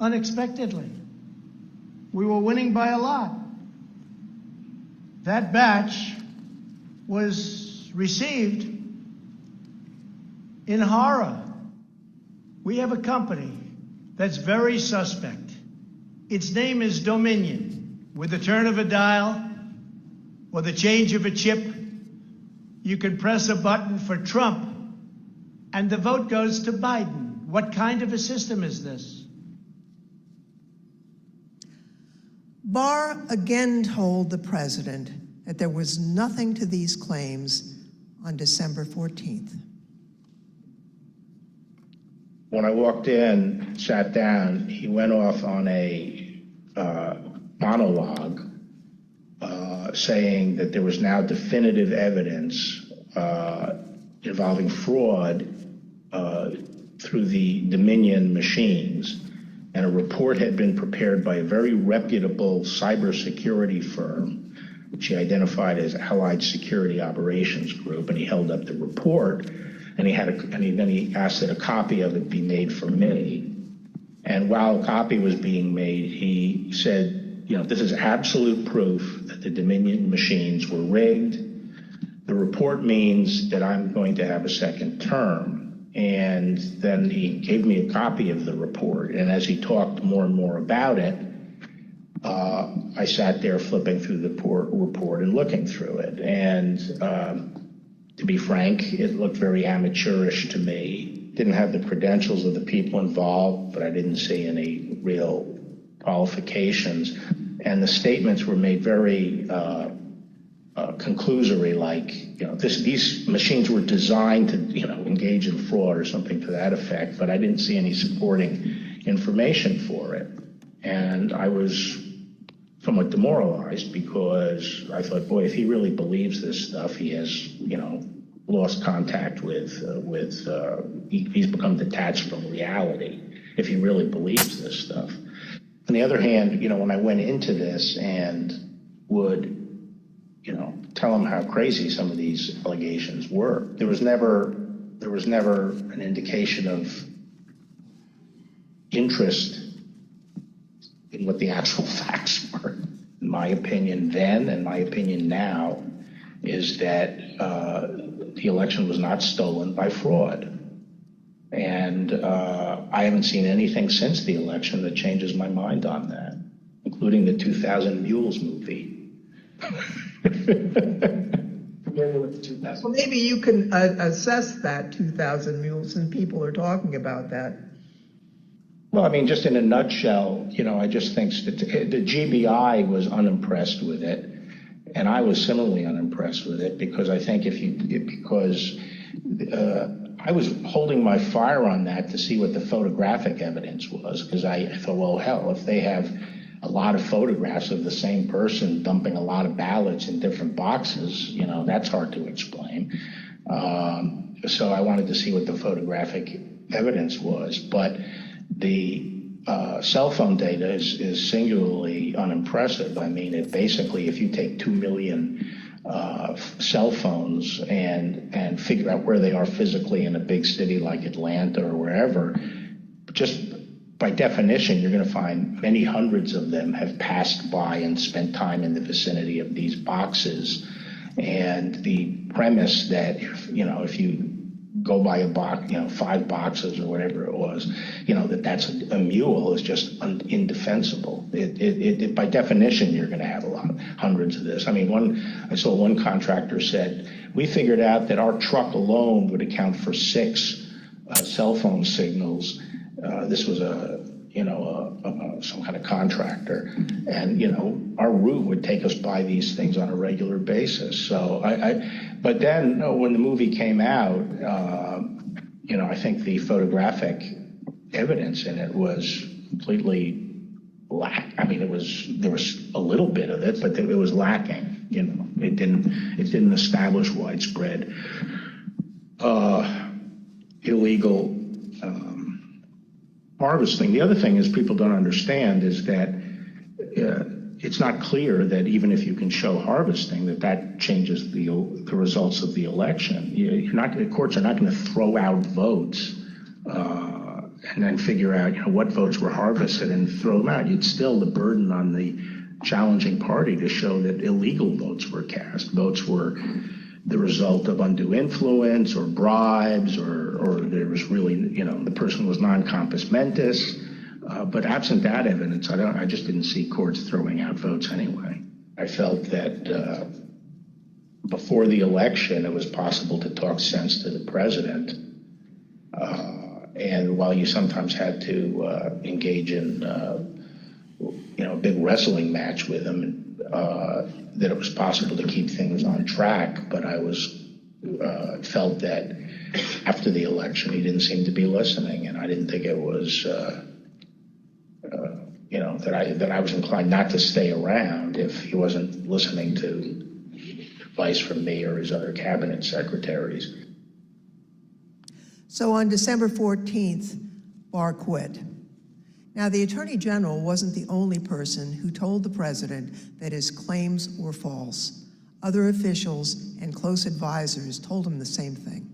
unexpectedly. We were winning by a lot. That batch was received in horror. We have a company that's very suspect. Its name is Dominion. With the turn of a dial or the change of a chip, you can press a button for Trump and the vote goes to Biden. What kind of a system is this? Barr again told the president that there was nothing to these claims on December 14th. When I walked in, sat down, he went off on a monologue saying that there was now definitive evidence involving fraud through the Dominion machines, and a report had been prepared by a very reputable cybersecurity firm, which he identified as Allied Security Operations Group, and he held up the report, and then he asked that a copy of it be made for me. And while a copy was being made, he said, this is absolute proof that the Dominion machines were rigged. The report means that I'm going to have a second term. And then he gave me a copy of the report. And as he talked more and more about it, I sat there flipping through the report and looking through it. And to be frank, it looked very amateurish to me. Didn't have the credentials of the people involved, but I didn't see any real qualifications. And the statements were made very conclusory, like, these machines were designed to, engage in fraud or something to that effect, but I didn't see any supporting information for it. And I was somewhat demoralized because I thought, boy, if he really believes this stuff, he has, lost contact with he's become detached from reality if he really believes this stuff. On the other hand, when I went into this and would, tell him how crazy some of these allegations were, there was never an indication of interest in what the actual facts were. In my opinion then, and my opinion now, is that the election was not stolen by fraud. And I haven't seen anything since the election that changes my mind on that, including the 2000 Mules movie. Well, maybe you can assess that 2,000 Mules, and people are talking about that. Well, I mean, just in a nutshell, I just think that the GBI was unimpressed with it, and I was similarly unimpressed with it because I think I I was holding my fire on that to see what the photographic evidence was, because I thought, well, hell, if they have a lot of photographs of the same person dumping a lot of ballots in different boxes, you know, that's hard to explain. So I wanted to see what the photographic evidence was, but the cell phone data is singularly unimpressive. I mean, it basically, if you take 2 million cell phones and figure out where they are physically in a big city like Atlanta or wherever, just by definition, you're going to find many hundreds of them have passed by and spent time in the vicinity of these boxes. And the premise that, if you go by a box, 5 boxes or whatever it was, that's a mule is just indefensible. It by definition, you're going to have hundreds of this. I mean, I saw one contractor said, we figured out that our truck alone would account for 6 cell phone signals. This was some kind of contractor, and our route would take us by these things on a regular basis. So but then when the movie came out, I think the photographic evidence in it was completely I mean, there was a little bit of it, but it was lacking. It didn't establish widespread illegal harvesting. The other thing is people don't understand is that it's not clear that even if you can show harvesting, that changes the results of the election. The courts are not going to throw out votes and then figure out what votes were harvested and throw them out. It's still the burden on the challenging party to show that illegal votes were cast. Votes were the result of undue influence or bribes, or there was really, the person was non compos mentis. But absent that evidence, I just didn't see courts throwing out votes anyway. I felt that before the election, it was possible to talk sense to the president. And while you sometimes had to engage in, a big wrestling match with him, that it was possible to keep things on track. But I felt that after the election, he didn't seem to be listening, and I didn't think it was, that I was inclined not to stay around if he wasn't listening to advice from me or his other cabinet secretaries. So on December 14th, Barr quit. Now, the Attorney General wasn't the only person who told the president that his claims were false. Other officials and close advisors told him the same thing.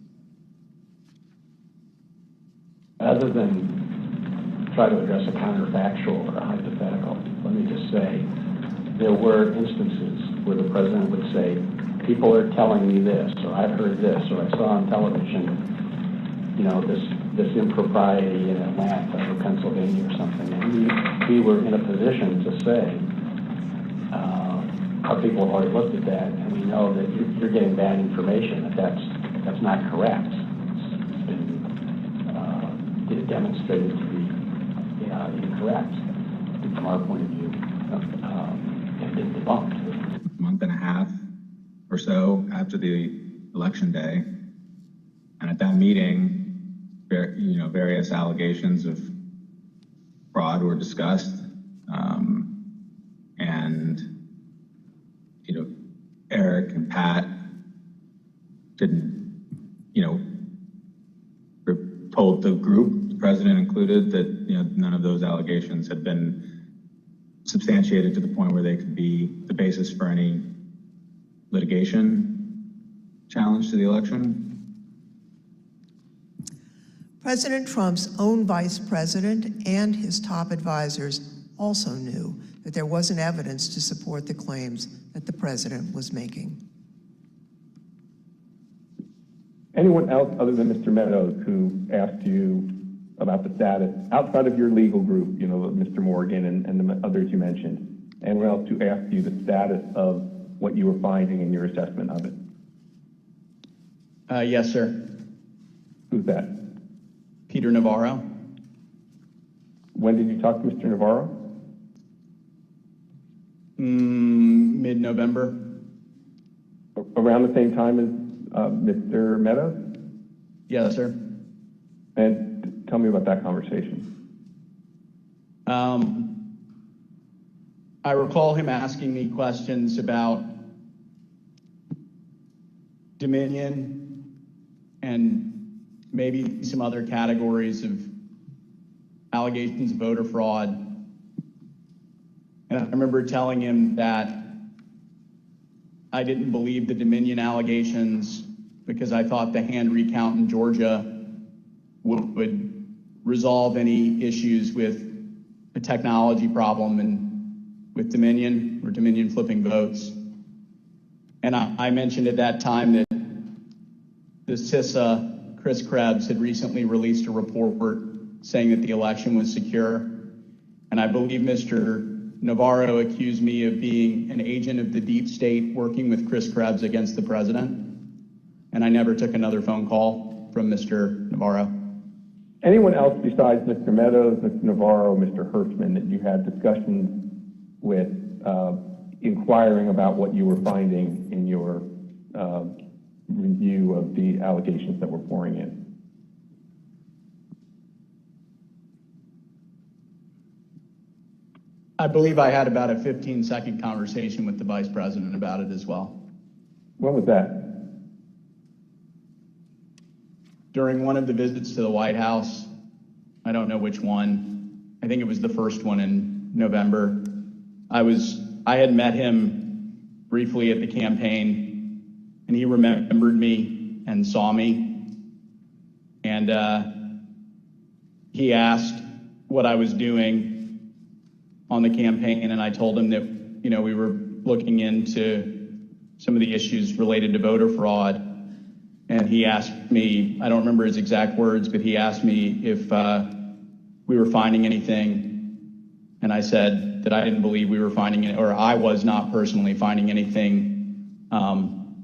Rather than try to address a counterfactual or a hypothetical, let me just say there were instances where the president would say, people are telling me this, or I've heard this, or I saw on television, this impropriety in Atlanta or Pennsylvania or something. And we were in a position to say, our people have already looked at that, and we know that you're getting bad information, that's not correct. It's been demonstrated to be incorrect from our point of view, and been debunked. A month and a half or so after the election day, and at that meeting, various allegations of fraud were discussed, and Eric and Pat didn't, told the group, the president included, that none of those allegations had been substantiated to the point where they could be the basis for any litigation challenge to the election. President Trump's own vice president and his top advisors also knew that there wasn't evidence to support the claims that the president was making. Anyone else other than Mr. Meadows who asked you about the status, outside of your legal group, Mr. Morgan and the others you mentioned, anyone else who asked you the status of what you were finding in your assessment of it? Yes, sir. Who's that? Peter Navarro. When did you talk to Mr. Navarro? Mid-November. Around the same time as Mr. Meadows? Yes, sir. And tell me about that conversation. I recall him asking me questions about Dominion and maybe some other categories of allegations of voter fraud. And I remember telling him that I didn't believe the Dominion allegations because I thought the hand recount in Georgia would resolve any issues with the technology problem and with Dominion or Dominion flipping votes. And I mentioned at that time that the CISA, Chris Krebs, had recently released a report saying that the election was secure. And I believe Mr. Navarro accused me of being an agent of the deep state working with Chris Krebs against the president. And I never took another phone call from Mr. Navarro. Anyone else besides Mr. Meadows, Mr. Navarro, Mr. Hirschman that you had discussions with inquiring about what you were finding in your review of the allegations that were pouring in? I believe I had about a 15-second conversation with the vice president about it as well. When was that? During one of the visits to the White House. I don't know which one. I think it was the first one in November. I had met him briefly at the campaign, and he remembered me and saw me. And he asked what I was doing on the campaign, and I told him that, you know, we were looking into some of the issues related to voter fraud. And he asked me, I don't remember his exact words, but he asked me if we were finding anything. And I said that I didn't believe we were finding it, or I was not personally finding anything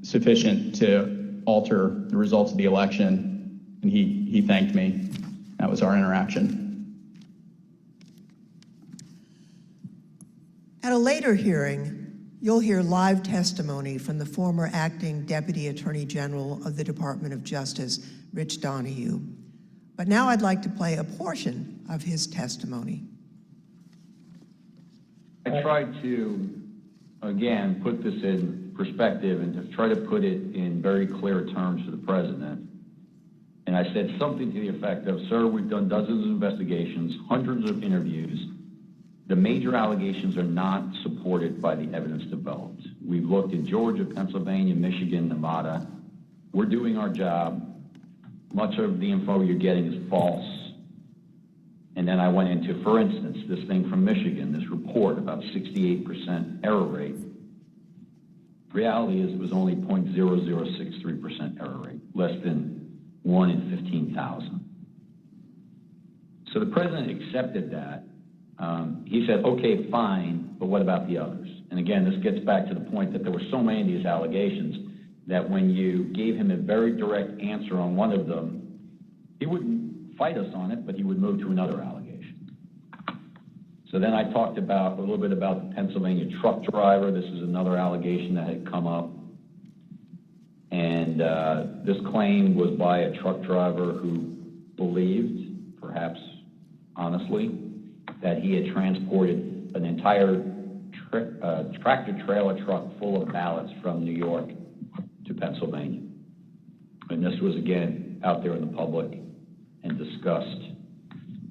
sufficient to alter the results of the election. And he thanked me. That was our interaction. At a later hearing, you'll hear live testimony from the former acting Deputy Attorney General of the Department of Justice, Rich Donahue. But now I'd like to play a portion of his testimony. I tried to, again, put this in perspective and to try to put it in very clear terms to the president. And I said something to the effect of, sir, we've done dozens of investigations, hundreds of interviews. The major allegations are not supported by the evidence developed. We've looked in Georgia, Pennsylvania, Michigan, Nevada. We're doing our job. Much of the info you're getting is false. And then I went into, for instance, this thing from Michigan, this report about 68% error rate. Reality is it was only 0.0063% error rate, less than 1 in 15,000. So the president accepted that. He said, okay, fine, but what about the others? And again, this gets back to the point that there were so many of these allegations that when you gave him a very direct answer on one of them, he wouldn't fight us on it, but he would move to another allegation. So then I talked about a little bit about the Pennsylvania truck driver. This is another allegation that had come up. And this claim was by a truck driver who believed, perhaps honestly, that he had transported an entire tractor-trailer truck full of ballots from New York to Pennsylvania. And this was, again, out there in the public and discussed.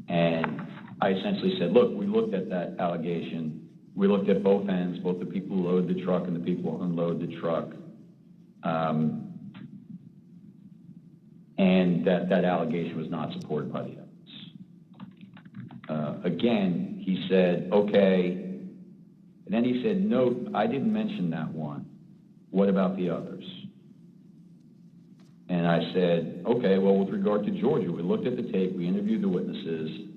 And I essentially said, look, we looked at that allegation. We looked at both ends, both the people who load the truck and the people who unload the truck. And that allegation was not supported by the evidence. Again, he said, okay. And then he said, no, I didn't mention that one. What about the others? And I said, okay, well, with regard to Georgia, we looked at the tape, we interviewed the witnesses.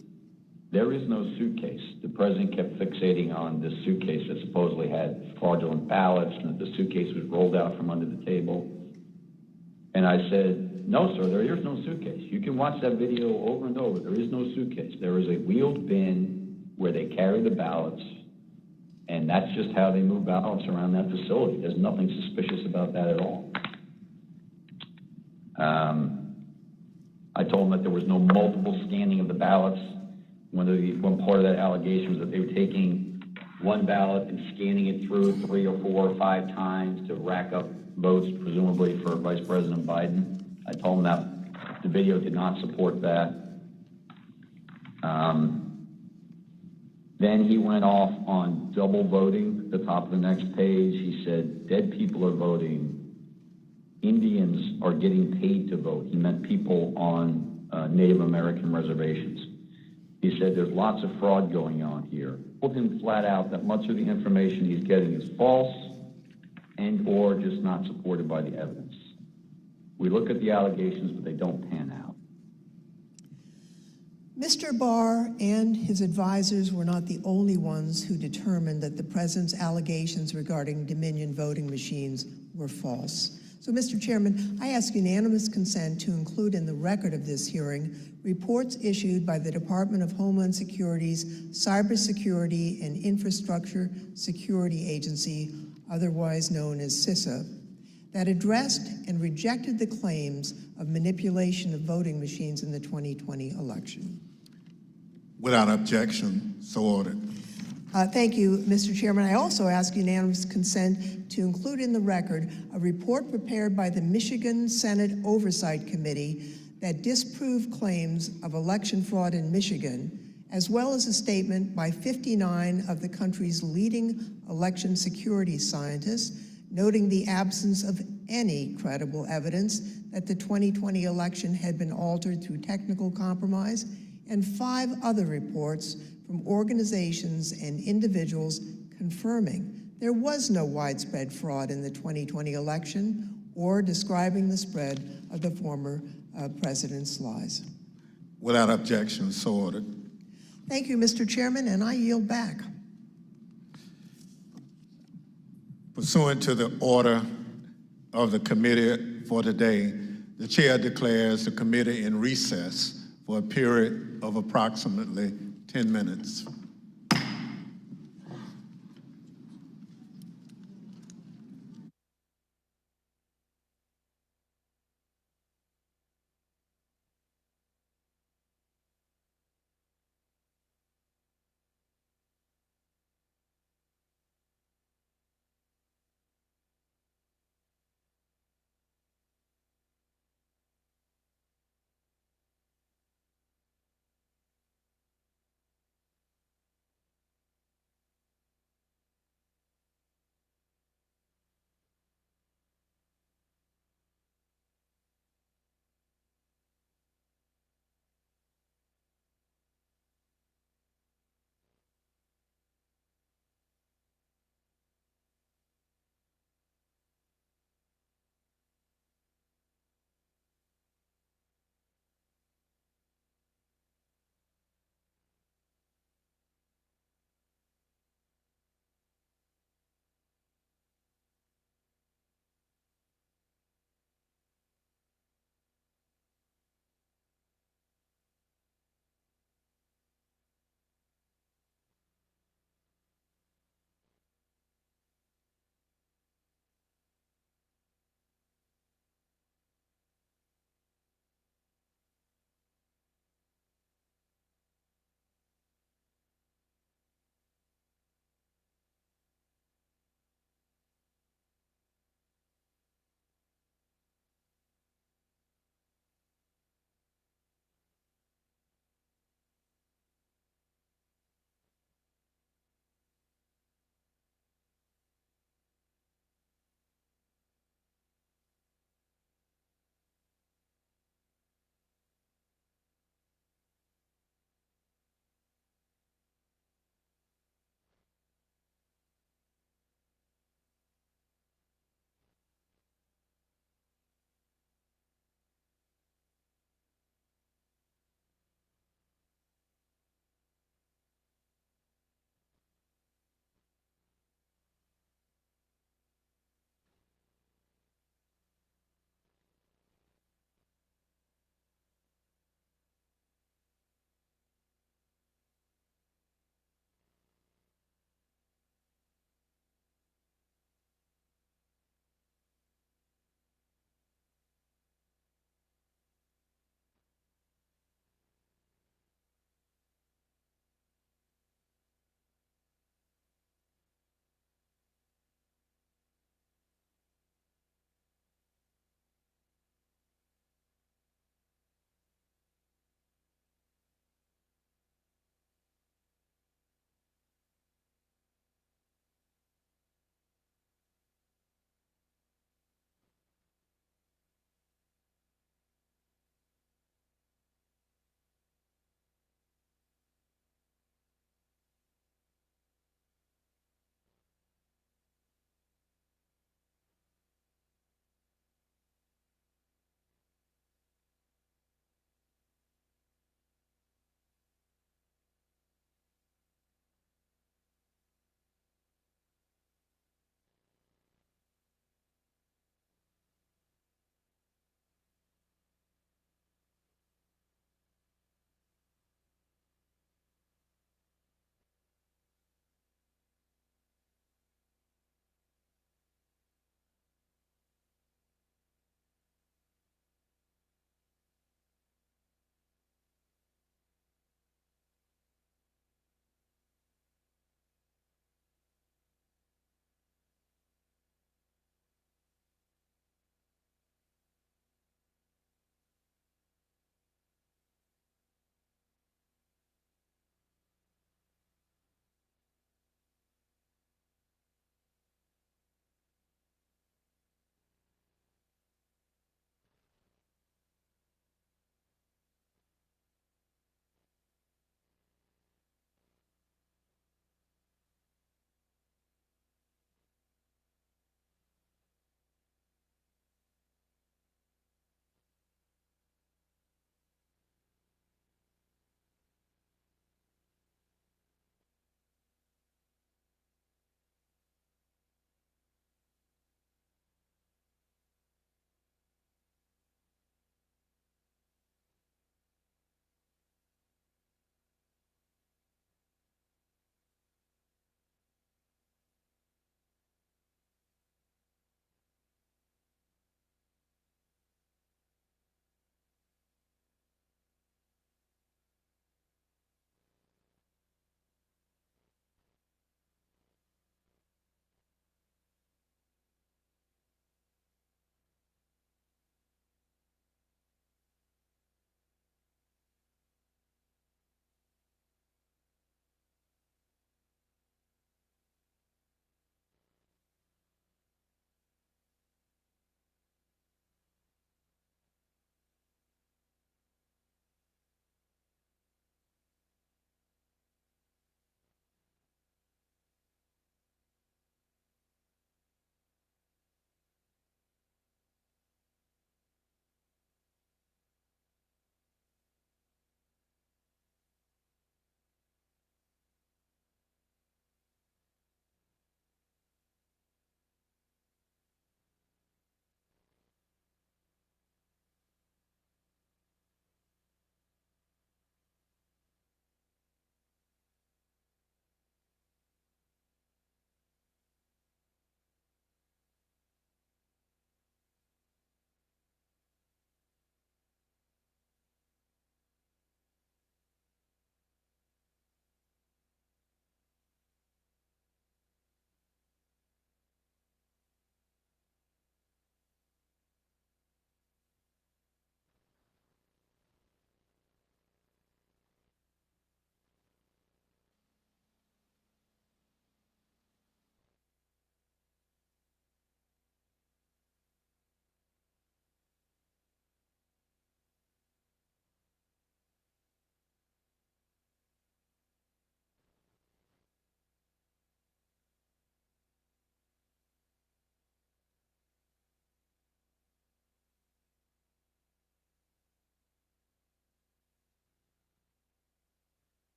There is no suitcase. The president kept fixating on this suitcase that supposedly had fraudulent ballots and that the suitcase was rolled out from under the table. And I said, no, sir, there is no suitcase. You can watch that video over and over. There is no suitcase. There is a wheeled bin where they carry the ballots, and that's just how they move ballots around that facility. There's nothing suspicious about that at all. I told him that there was no multiple scanning of the ballots. One part of that allegation was that they were taking one ballot and scanning it through 3 or 4 or 5 times to rack up votes, presumably for Vice President Biden. I told him that the video did not support that. Then he went off on double voting. At the top of the next page, he said, dead people are voting. Indians are getting paid to vote. He meant people on Native American reservations. He said there's lots of fraud going on here. Told him flat out that much of the information he's getting is false and or just not supported by the evidence. We look at the allegations, but they don't pan out. Mr. Barr and his advisors were not the only ones who determined that the president's allegations regarding Dominion voting machines were false. So, Mr. Chairman, I ask unanimous consent to include in the record of this hearing reports issued by the Department of Homeland Security's Cybersecurity and Infrastructure Security Agency, otherwise known as CISA, that addressed and rejected the claims of manipulation of voting machines in the 2020 election. Without objection, so ordered. Thank you, Mr. Chairman. I also ask unanimous consent to include in the record a report prepared by the Michigan Senate Oversight Committee that disproved claims of election fraud in Michigan, as well as a statement by 59 of the country's leading election security scientists, noting the absence of any credible evidence that the 2020 election had been altered through technical compromise, and 5 other reports from organizations and individuals confirming there was no widespread fraud in the 2020 election or describing the spread of the former president's lies. Without objection, so ordered. Thank you, Mr. Chairman, and I yield back. Pursuant to the order of the committee for today, the chair declares the committee in recess for a period of approximately 10 minutes.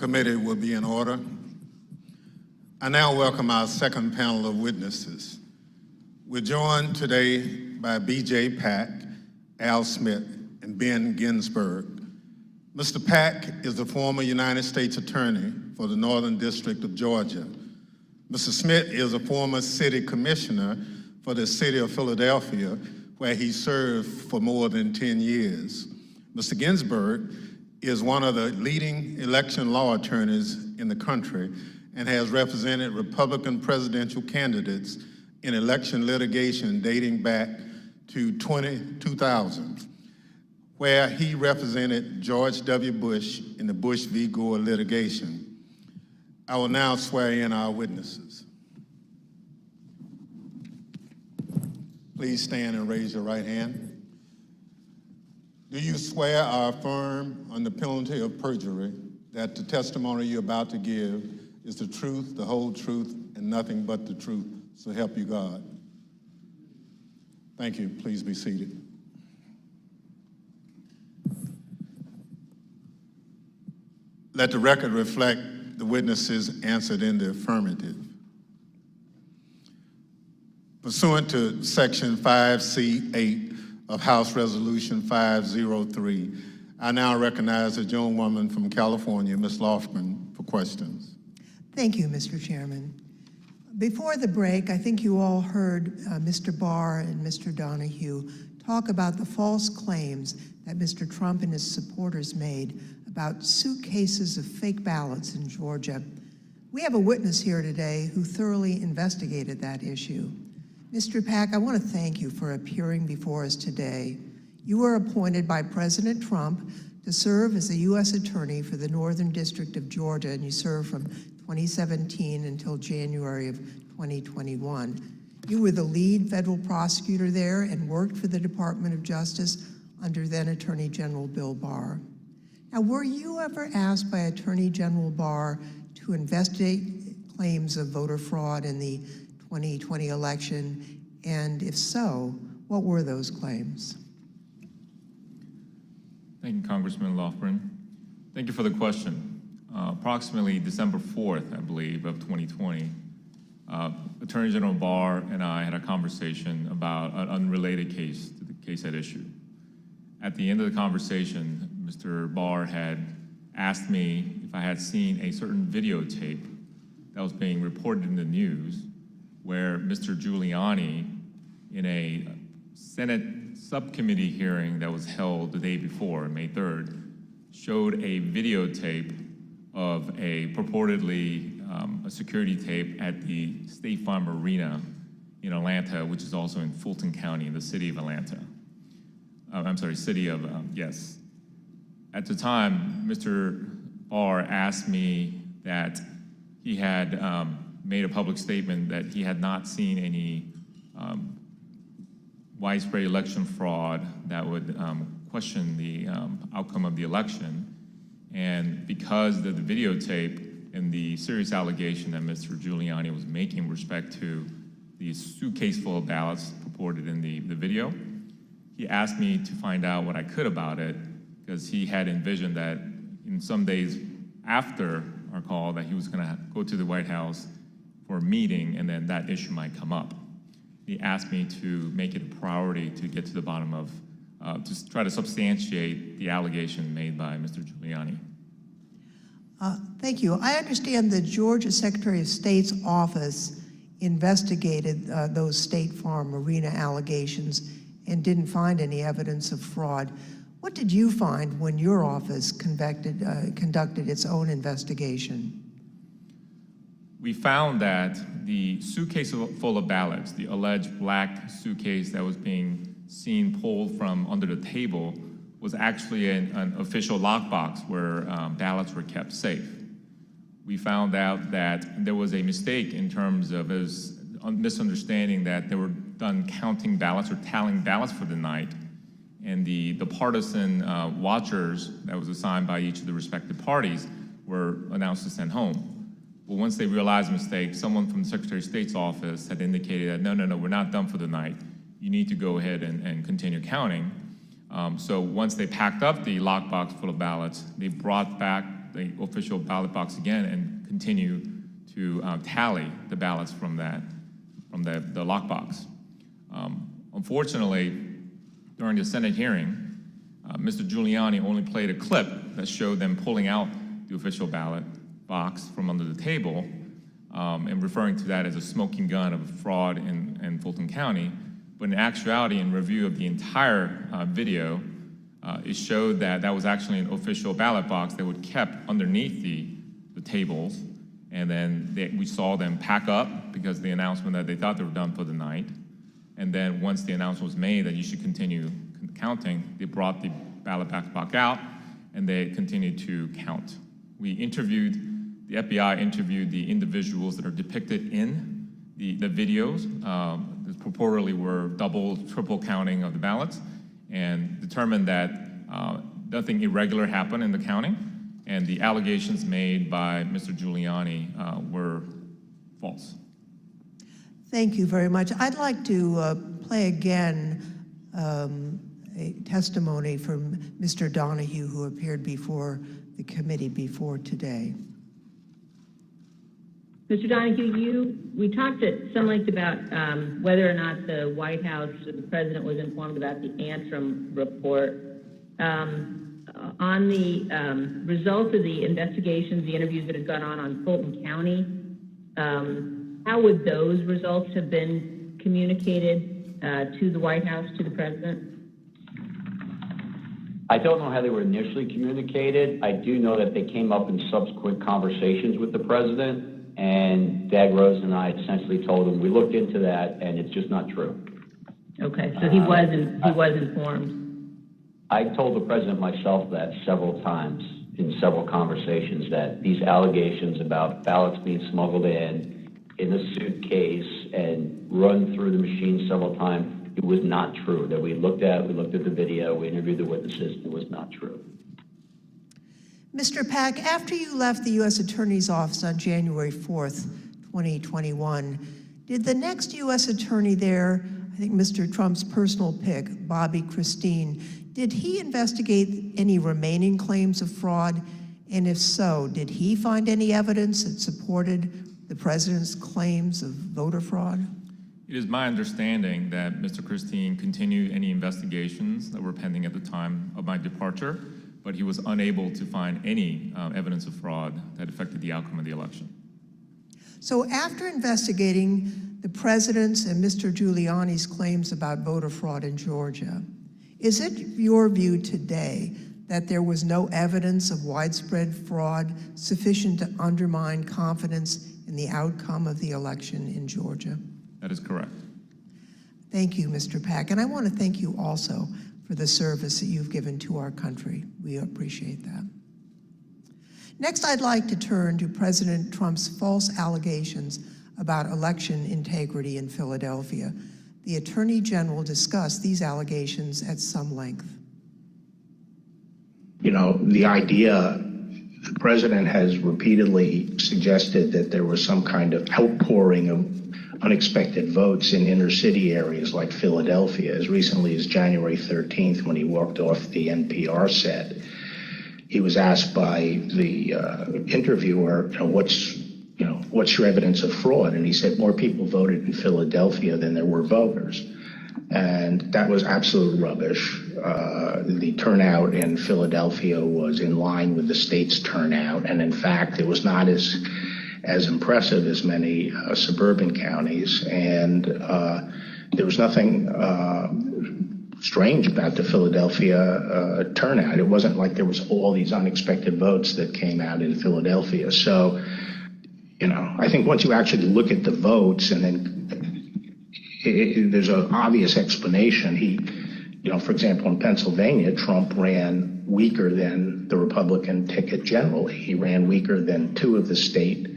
committee will be in order. I now welcome our second panel of witnesses. We're joined today by B.J. Pack, Al Smith, and Ben Ginsberg. Mr. Pack is the former United States Attorney for the Northern District of Georgia. Mr. Smith is a former city commissioner for the city of Philadelphia, where he served for more than 10 years. Mr. Ginsberg is one of the leading election law attorneys in the country and has represented Republican presidential candidates in election litigation dating back to 2000, where he represented George W. Bush in the Bush v. Gore litigation. I will now swear in our witnesses. Please stand and raise your right hand. Do you swear or affirm on the penalty of perjury that the testimony you're about to give is the truth, the whole truth, and nothing but the truth, so help you God? Thank you. Please be seated. Let the record reflect the witnesses answered in the affirmative. Pursuant to Section 5C8 of House Resolution 503, I now recognize the gentlewoman from California, Ms. Lofgren, for questions. Thank you, Mr. Chairman. Before the break, I think you all heard Mr. Barr and Mr. Donahue talk about the false claims that Mr. Trump and his supporters made about suitcases of fake ballots in Georgia. We have a witness here today who thoroughly investigated that issue. Mr. Pack, I want to thank you for appearing before us today. You were appointed by President Trump to serve as a U.S. Attorney for the Northern District of Georgia, and you served from 2017 until January of 2021. You were the lead federal prosecutor there and worked for the Department of Justice under then Attorney General Bill Barr. Now, were you ever asked by Attorney General Barr to investigate claims of voter fraud in the 2020 election? And if so, what were those claims? Thank you, Congressman Lofgren. Thank you for the question. Approximately December 4th, I believe, of 2020, Attorney General Barr and I had a conversation about an unrelated case to the case at issue. At the end of the conversation, Mr. Barr had asked me if I had seen a certain videotape that was being reported in the news where Mr. Giuliani, in a Senate subcommittee hearing that was held the day before, May 3rd, showed a videotape of a purportedly a security tape at the State Farm Arena in Atlanta, which is also in Fulton County in the city of Atlanta. Yes. At the time, Mr. Barr asked me that he had made a public statement that he had not seen any widespread election fraud that would question the outcome of the election. And because of the videotape and the serious allegation that Mr. Giuliani was making with respect to the suitcase full of ballots purported in the video, he asked me to find out what I could about it, because he had envisioned that in some days after our call that he was going to go to the White House for a meeting, and then that issue might come up. He asked me to make it a priority to get to the bottom of, to try to substantiate the allegation made by Mr. Giuliani. Thank you. I understand the Georgia Secretary of State's office investigated those State Farm Arena allegations and didn't find any evidence of fraud. What did you find when your office conducted its own investigation? We found that the suitcase full of ballots, the alleged black suitcase that was being seen pulled from under the table, was actually an official lockbox where ballots were kept safe. We found out that there was a mistake in terms of his misunderstanding that they were done counting ballots or tallying ballots for the night, and the partisan watchers that was assigned by each of the respective parties were announced to send home. But once they realized the mistake, someone from the Secretary of State's office had indicated that, no, we're not done for the night. You need to go ahead and continue counting. So once they packed up the lockbox full of ballots, they brought back the official ballot box again and continue to tally the ballots from the lockbox. Unfortunately, during the Senate hearing, Mr. Giuliani only played a clip that showed them pulling out the official ballot box from under the table and referring to that as a smoking gun of fraud in Fulton County. But in actuality, in review of the entire video, it showed that that was actually an official ballot box that was kept underneath the tables. And then we saw them pack up because of the announcement that they thought they were done for the night. And then once the announcement was made that you should continue counting, they brought the ballot box out and they continued to count. The FBI interviewed the individuals that are depicted in the videos that purportedly were double, triple counting of the ballots, and determined that nothing irregular happened in the counting, and the allegations made by Mr. Giuliani were false. Thank you very much. I'd like to play again a testimony from Mr. Donahue, who appeared before the committee before today. Mr. Donahue, we talked at some length about whether or not the White House or the president was informed about the Antrim report. On the results of the investigations, the interviews that had gone on Fulton County, how would those results have been communicated to the White House, to the president? I don't know how they were initially communicated. I do know that they came up in subsequent conversations with the president, and Dag Rose and I essentially told him, we looked into that, and it's just not true. Okay, so he was informed. I told the president myself that several times in several conversations, that these allegations about ballots being smuggled in a suitcase and run through the machine several times, it was not true. That we looked at the video, we interviewed the witnesses, it was not true. Mr. Pack, after you left the U.S. Attorney's Office on January 4th, 2021, did the next U.S. Attorney there, I think Mr. Trump's personal pick, Bobby Christine, did he investigate any remaining claims of fraud? And if so, did he find any evidence that supported the president's claims of voter fraud? It is my understanding that Mr. Christine continued any investigations that were pending at the time of my departure, but he was unable to find any evidence of fraud that affected the outcome of the election. So after investigating the president's and Mr. Giuliani's claims about voter fraud in Georgia, is it your view today that there was no evidence of widespread fraud sufficient to undermine confidence in the outcome of the election in Georgia? That is correct. Thank you, Mr. Pack. And I want to thank you also for the service that you've given to our country. We appreciate that. Next, I'd like to turn to President Trump's false allegations about election integrity in Philadelphia. The Attorney General discussed these allegations at some length. You know, the idea, the president has repeatedly suggested that there was some kind of outpouring of unexpected votes in inner city areas like Philadelphia. As recently as January 13th, when he walked off the NPR set, he was asked by the interviewer, what's your evidence of fraud? And he said more people voted in Philadelphia than there were voters. And that was absolute rubbish. The turnout in Philadelphia was in line with the state's turnout. And in fact, it was not as impressive as many suburban counties. And there was nothing strange about the Philadelphia turnout. It wasn't like there was all these unexpected votes that came out in Philadelphia. So, I think once you actually look at the votes, and then there's an obvious explanation. For example, in Pennsylvania, Trump ran weaker than the Republican ticket generally. He ran weaker than two of the state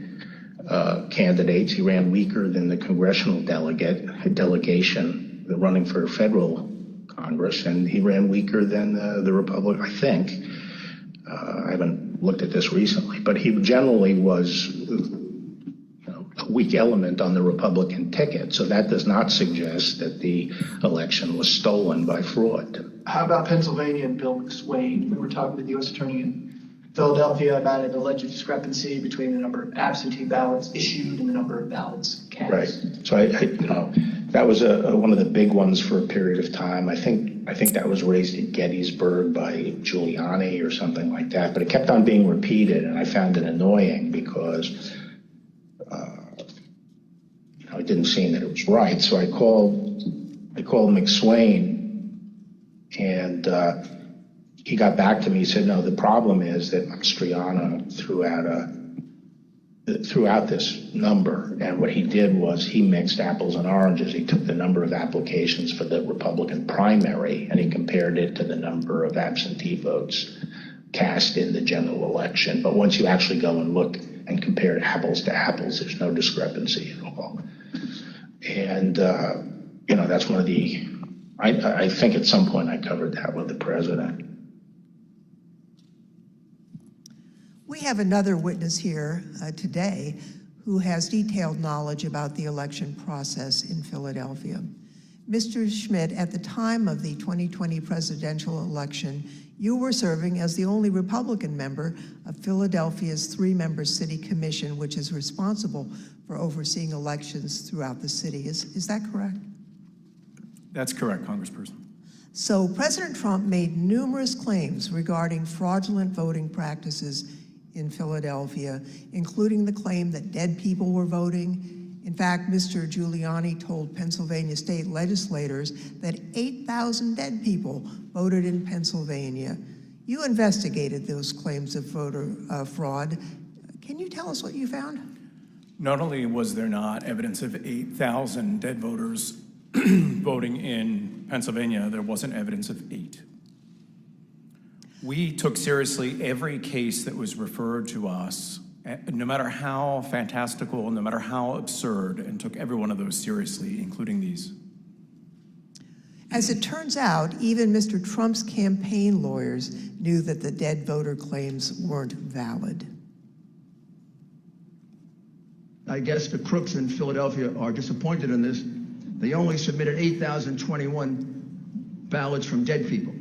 candidates. He ran weaker than the congressional delegation running for federal Congress, and he ran weaker than the Republican, I think. I haven't looked at this recently, but he generally was a weak element on the Republican ticket. So that does not suggest that the election was stolen by fraud. How about Pennsylvania and Bill McSwain? We were talking to the U.S. Attorney in Philadelphia about an alleged discrepancy between the number of absentee ballots issued and the number of ballots cast. Right. So that was one of the big ones for a period of time. I think that was raised at Gettysburg by Giuliani or something like that, but it kept on being repeated, and I found it annoying because it didn't seem that it was right. So I called McSwain, and he got back to me. He said, no, the problem is that Mastriano threw out this number, and what he did was he mixed apples and oranges. He took the number of applications for the Republican primary and he compared it to the number of absentee votes cast in the general election. But once you actually go and look and compare apples to apples, there's no discrepancy at all. And that's one of the, I think at some point I covered that with the president. We have another witness here today who has detailed knowledge about the election process in Philadelphia. Mr. Schmidt, at the time of the 2020 presidential election, you were serving as the only Republican member of Philadelphia's 3-member city commission, which is responsible for overseeing elections throughout the city. Is that correct? That's correct, Congressperson. So President Trump made numerous claims regarding fraudulent voting practices in Philadelphia, including the claim that dead people were voting. In fact, Mr. Giuliani told Pennsylvania state legislators that 8,000 dead people voted in Pennsylvania. You investigated those claims of voter fraud. Can you tell us what you found? Not only was there not evidence of 8,000 dead voters voting in Pennsylvania, there wasn't evidence of 8. We took seriously every case that was referred to us, no matter how fantastical, no matter how absurd, and took every one of those seriously, including these. As it turns out, even Mr. Trump's campaign lawyers knew that the dead voter claims weren't valid. I guess the crooks in Philadelphia are disappointed in this. They only submitted 8,021 ballots from dead people,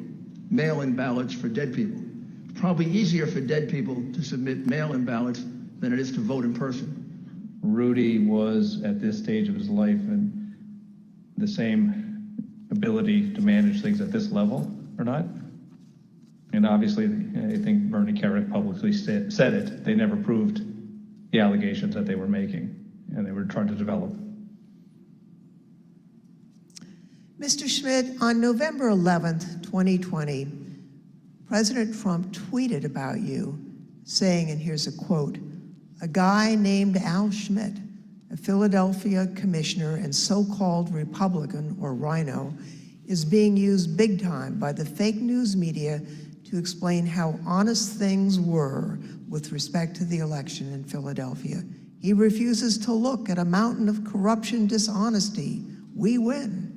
mail-in ballots for dead people. It's probably easier for dead people to submit mail-in ballots than it is to vote in person. Rudy was, at this stage of his life, in the same ability to manage things at this level or not. And obviously, I think Bernie Kerik publicly said it. They never proved the allegations that they were making, and they were trying to develop. Mr. Schmidt, on November 11th, 2020, President Trump tweeted about you, saying, and here's a quote, "A guy named Al Schmidt, a Philadelphia commissioner and so-called Republican, or rhino, is being used big time by the fake news media to explain how honest things were with respect to the election in Philadelphia. He refuses to look at a mountain of corruption, dishonesty. We win."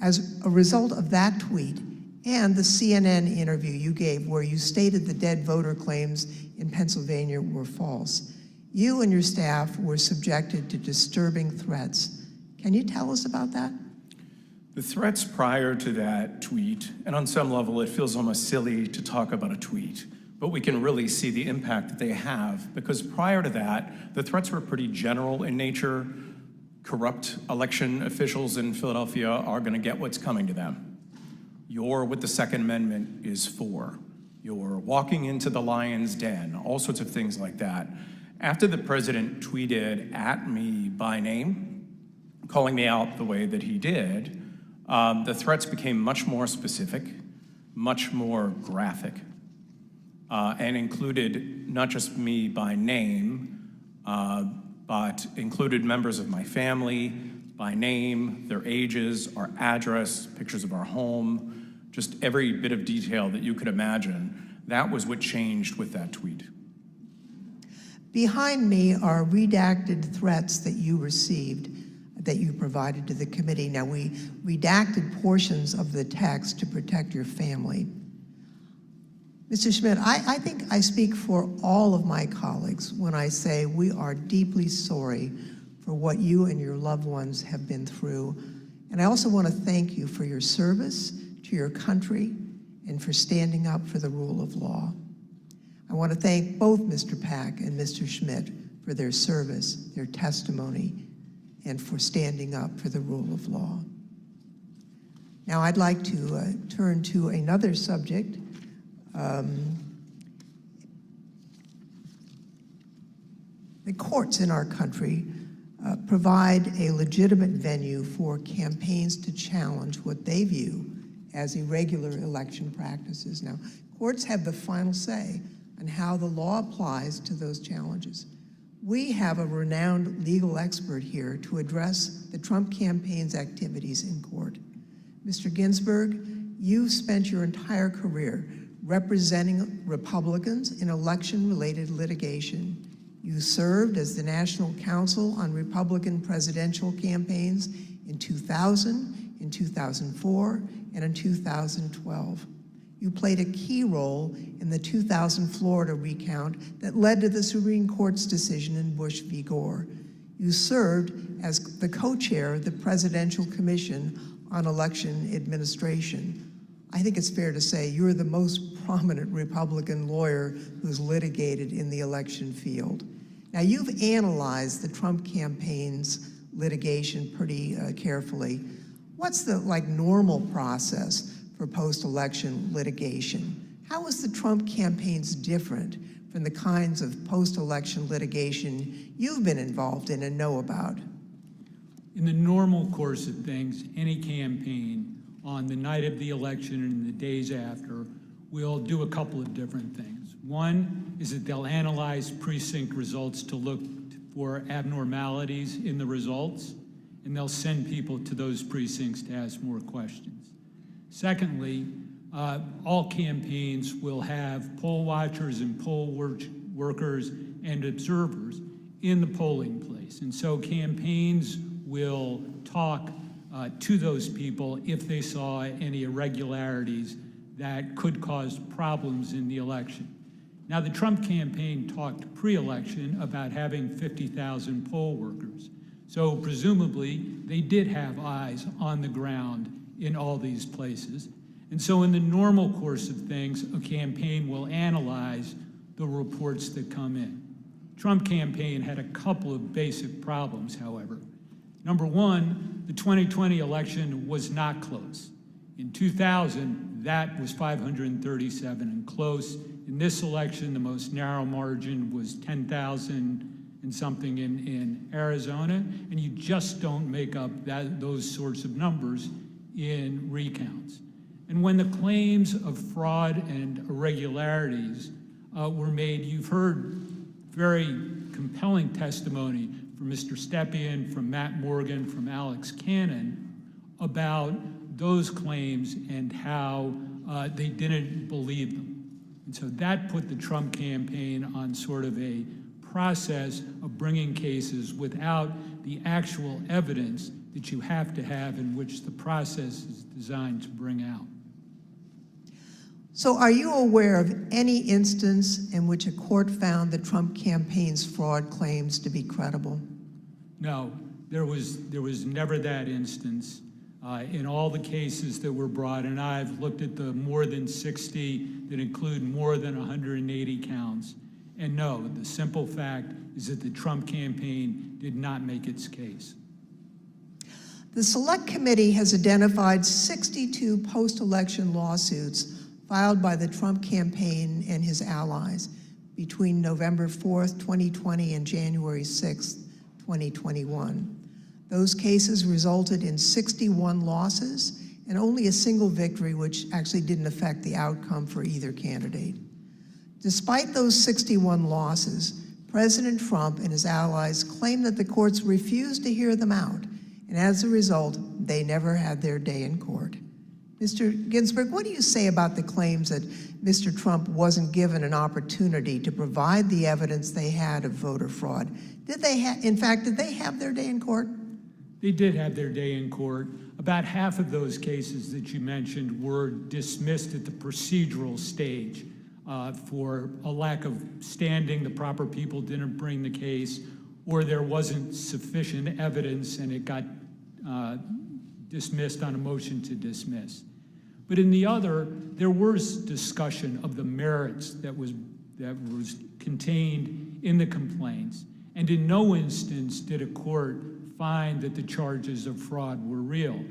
As a result of that tweet and the CNN interview you gave where you stated the dead voter claims in Pennsylvania were false, you and your staff were subjected to disturbing threats. Can you tell us about that? The threats prior to that tweet, and on some level it feels almost silly to talk about a tweet, but we can really see the impact that they have, because prior to that, the threats were pretty general in nature. Corrupt election officials in Philadelphia are going to get what's coming to them. You're what the Second Amendment is for. You're walking into the lion's den, all sorts of things like that. After the president tweeted at me by name, calling me out the way that he did, the threats became much more specific, much more graphic, and included not just me by name, but included members of my family by name, their ages, our address, pictures of our home, just every bit of detail that you could imagine. That was what changed with that tweet. Behind me are redacted threats that you received, that you provided to the committee. Now, we redacted portions of the text to protect your family. Mr. Schmidt, I think I speak for all of my colleagues when I say we are deeply sorry for what you and your loved ones have been through. And I also want to thank you for your service to your country and for standing up for the rule of law. I want to thank both Mr. Pack and Mr. Schmidt for their service, their testimony, and for standing up for the rule of law. Now I'd like to turn to another subject. The courts in our country provide a legitimate venue for campaigns to challenge what they view as irregular election practices. Now, courts have the final say on how the law applies to those challenges. We have a renowned legal expert here to address the Trump campaign's activities in court. Mr. Ginsburg, you've spent your entire career representing Republicans in election-related litigation. You served as the National Counsel on Republican presidential campaigns in 2000, in 2004, and in 2012. You played a key role in the 2000 Florida recount that led to the Supreme Court's decision in Bush v. Gore. You served as the co-chair of the Presidential Commission on Election Administration. I think it's fair to say you're the most prominent Republican lawyer who's litigated in the election field. Now, you've analyzed the Trump campaign's litigation pretty carefully. What's the normal process for post-election litigation? How is the Trump campaigns different from the kinds of post-election litigation you've been involved in and know about? In the normal course of things, any campaign on the night of the election and the days after will do a couple of different things. One is that they'll analyze precinct results to look for abnormalities in the results, and they'll send people to those precincts to ask more questions. Secondly, all campaigns will have poll watchers and poll workers and observers in the polling place. And so campaigns will talk to those people if they saw any irregularities that could cause problems in the election. Now, the Trump campaign talked pre-election about having 50,000 poll workers. So presumably, they did have eyes on the ground in all these places. And so in the normal course of things, a campaign will analyze the reports that come in. Trump campaign had a couple of basic problems, however. Number one, the 2020 election was not close. In 2000, that was 537 and close. In this election, the most narrow margin was 10,000 and something in Arizona, and you just don't make up those sorts of numbers in recounts. And when the claims of fraud and irregularities were made, you've heard very compelling testimony from Mr. Stepien, from Matt Morgan, from Alex Cannon about those claims and how they didn't believe them. And so that put the Trump campaign on sort of a process of bringing cases without the actual evidence that you have to have in which the process is designed to bring out. So are you aware of any instance in which a court found the Trump campaign's fraud claims to be credible? No, there was never that instance. In all the cases that were brought, and I've looked at the more than 60 that include more than 180 counts, and no, the simple fact is that the Trump campaign did not make its case. The Select Committee has identified 62 post-election lawsuits filed by the Trump campaign and his allies between November 4th, 2020 and January 6th, 2021. Those cases resulted in 61 losses and only a single victory, which actually didn't affect the outcome for either candidate. Despite those 61 losses, President Trump and his allies claim that the courts refused to hear them out, and as a result, they never had their day in court. Mr. Ginsburg, what do you say about the claims that Mr. Trump wasn't given an opportunity to provide the evidence they had of voter fraud? Did they have their day in court? They did have their day in court. About half of those cases that you mentioned were dismissed at the procedural stage for a lack of standing. The proper people didn't bring the case, or there wasn't sufficient evidence and it got dismissed on a motion to dismiss. But in the other, there was discussion of the merits that that was contained in the complaints, and in no instance did a court find that the charges of fraud were real.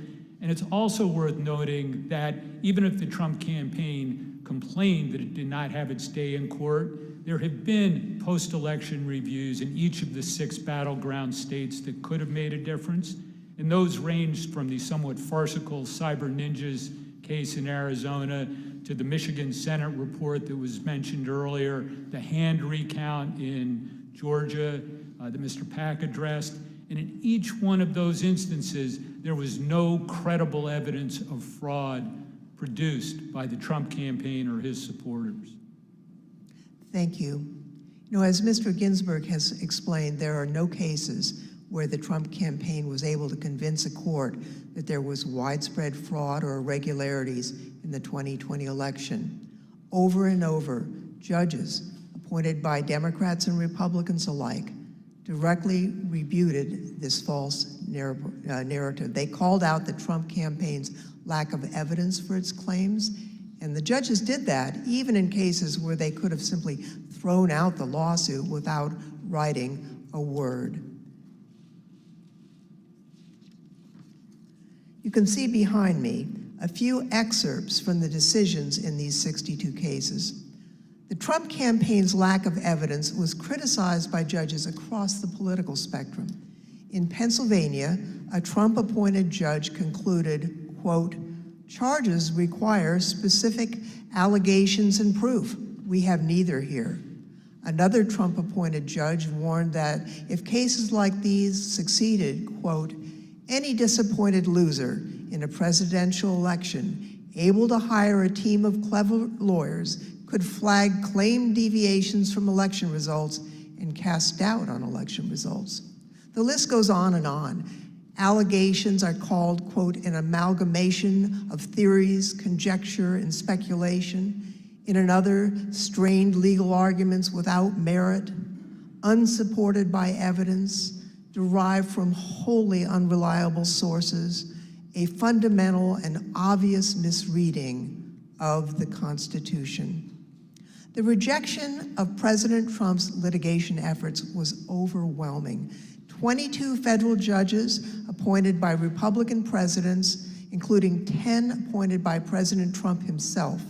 And it's also worth noting that even if the Trump campaign complained that it did not have its day in court, there have been post-election reviews in each of the 6 battleground states that could have made a difference. And those ranged from the somewhat farcical Cyber Ninjas case in Arizona to the Michigan Senate report that was mentioned earlier, the hand recount in Georgia that Mr. Pack addressed. And in each one of those instances, there was no credible evidence of fraud produced by the Trump campaign or his supporters. Thank you. You know, as Mr. Ginsburg has explained, there are no cases where the Trump campaign was able to convince a court that there was widespread fraud or irregularities in the 2020 election. Over and over, judges appointed by Democrats and Republicans alike directly refuted this false narrative. They called out the Trump campaign's lack of evidence for its claims, and the judges did that even in cases where they could have simply thrown out the lawsuit without writing a word. You can see behind me a few excerpts from the decisions in these 62 cases. The Trump campaign's lack of evidence was criticized by judges across the political spectrum. In Pennsylvania, a Trump-appointed judge concluded, quote, "Charges require specific allegations and proof. We have neither here." Another Trump-appointed judge warned that if cases like these succeeded, quote, "Any disappointed loser in a presidential election able to hire a team of clever lawyers could flag claimed deviations from election results and cast doubt on election results." The list goes on and on. Allegations are called, quote, "an amalgamation of theories, conjecture, and speculation." In another, strained legal arguments without merit, unsupported by evidence, derived from wholly unreliable sources, a fundamental and obvious misreading of the Constitution. The rejection of President Trump's litigation efforts was overwhelming. 22 federal judges appointed by Republican presidents, including 10 appointed by President Trump himself,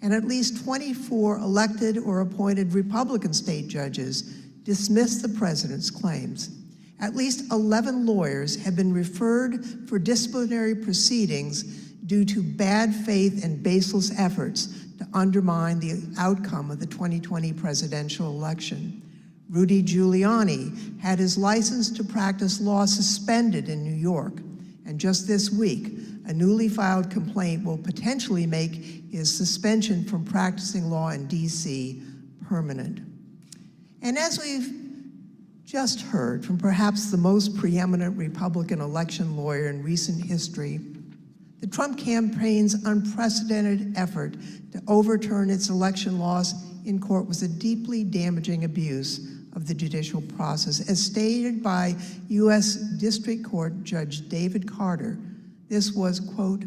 and at least 24 elected or appointed Republican state judges dismissed the president's claims. At least 11 lawyers have been referred for disciplinary proceedings due to bad faith and baseless efforts to undermine the outcome of the 2020 presidential election. Rudy Giuliani had his license to practice law suspended in New York, and just this week, a newly filed complaint will potentially make his suspension from practicing law in D.C. permanent. And as we've just heard from perhaps the most preeminent Republican election lawyer in recent history, the Trump campaign's unprecedented effort to overturn its election loss in court was a deeply damaging abuse of the judicial process. As stated by U.S. District Court Judge David Carter, this was, quote,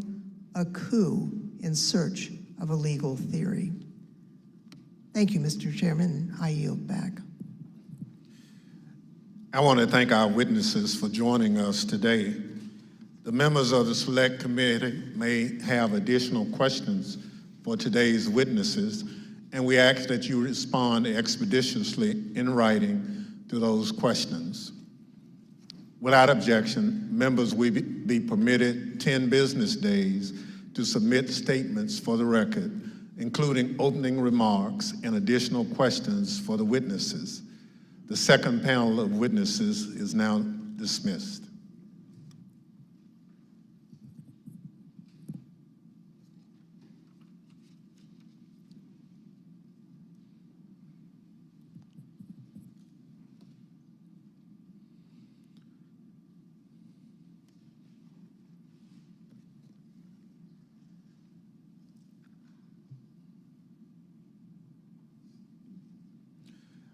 "a coup in search of a legal theory." Thank you, Mr. Chairman. I yield back. I want to thank our witnesses for joining us today. The members of the Select Committee may have additional questions for today's witnesses, and we ask that you respond expeditiously in writing to those questions. Without objection, members will be permitted 10 business days to submit statements for the record, including opening remarks and additional questions for the witnesses. The second panel of witnesses is now dismissed.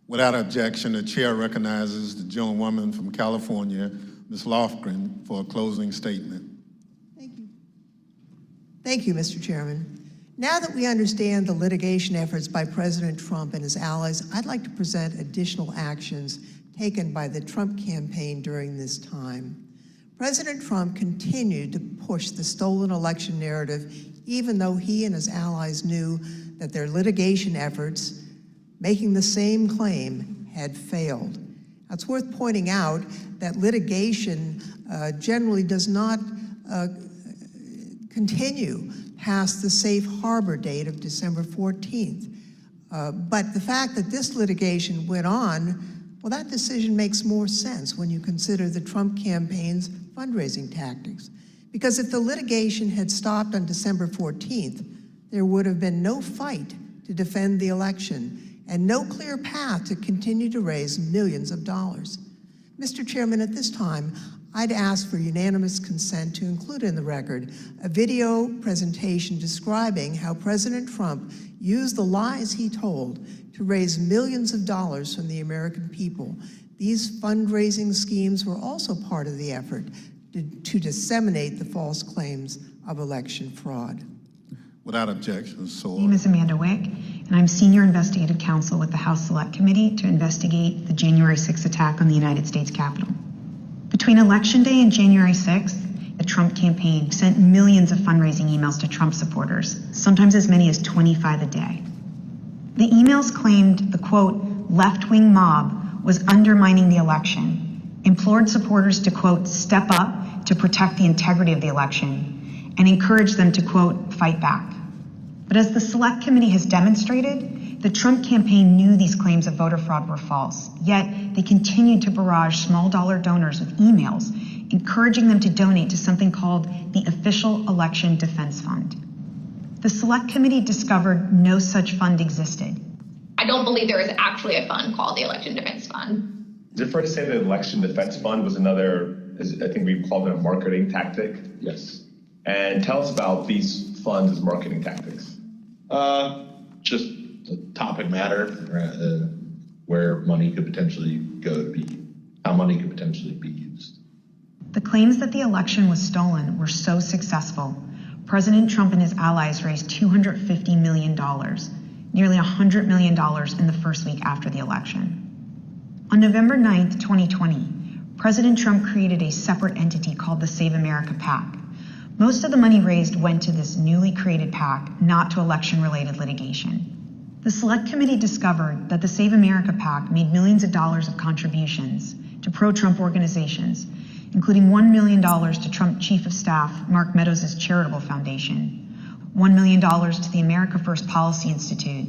Without objection, the chair recognizes the gentlewoman from California, Ms. Lofgren, for a closing statement. Thank you, Mr. Chairman. Now that we understand the litigation efforts by President Trump and his allies, I'd like to present additional actions taken by the Trump campaign during this time. President Trump continued to push the stolen election narrative, even though he and his allies knew that their litigation efforts, making the same claim, had failed. Now, it's worth pointing out that litigation generally does not continue past the safe harbor date of December 14th. But the fact that this litigation went on, well, that decision makes more sense when you consider the Trump campaign's fundraising tactics. Because if the litigation had stopped on December 14th, there would have been no fight to defend the election and no clear path to continue to raise millions of dollars. Mr. Chairman, at this time, I'd ask for unanimous consent to include in the record a video presentation describing how President Trump used the lies he told to raise millions of dollars from the American people. These fundraising schemes were also part of the effort to disseminate the false claims of election fraud. Without objection, so My name is Amanda Wick, and I'm Senior Investigative Counsel with the House Select Committee to investigate the January 6th attack on the United States Capitol. Between Election Day and January 6th, the Trump campaign sent millions of fundraising emails to Trump supporters, sometimes as many as 25 a day. The emails claimed the, quote, left-wing mob was undermining the election, implored supporters to, quote, step up to protect the integrity of the election, and encouraged them to, quote, fight back. But as the Select Committee has demonstrated, the Trump campaign knew these claims of voter fraud were false, yet they continued to barrage small-dollar donors with emails, encouraging them to donate to something called the Official Election Defense Fund. The Select Committee discovered no such fund existed. I don't believe there is actually a fund called the Election Defense Fund. Is it fair to say the Election Defense Fund was another, I think we called it a marketing tactic? Yes. And tell us about these funds as marketing tactics. Just a topic matter where money could potentially go to be, how money could potentially be used. The claims that the election was stolen were so successful, President Trump and his allies raised $250 million, nearly $100 million in the first week after the election. On November 9th, 2020, President Trump created a separate entity called the Save America PAC. Most of the money raised went to this newly created PAC, not to election-related litigation. The Select Committee discovered that the Save America PAC made millions of dollars of contributions to pro-Trump organizations, including $1 million to Trump Chief of Staff Mark Meadows' charitable foundation, $1 million to the America First Policy Institute,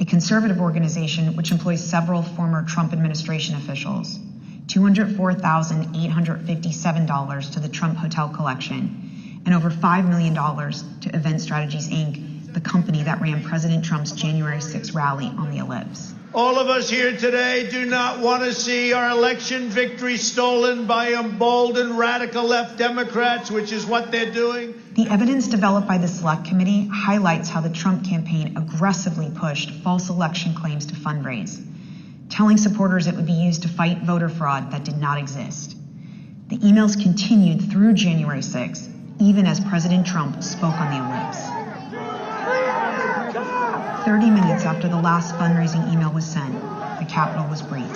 a conservative organization which employs several former Trump administration officials, $204,857 to the Trump Hotel Collection, and over $5 million to Event Strategies, Inc., the company that ran President Trump's January 6th rally on the Ellipse. All of us here today do not want to see our election victory stolen by emboldened radical left Democrats, which is what they're doing. The evidence developed by the Select Committee highlights how the Trump campaign aggressively pushed false election claims to fundraise, telling supporters it would be used to fight voter fraud that did not exist. The emails continued through January 6th, even as President Trump spoke on the Ellipse. 30 minutes after the last fundraising email was sent, the Capitol was breached.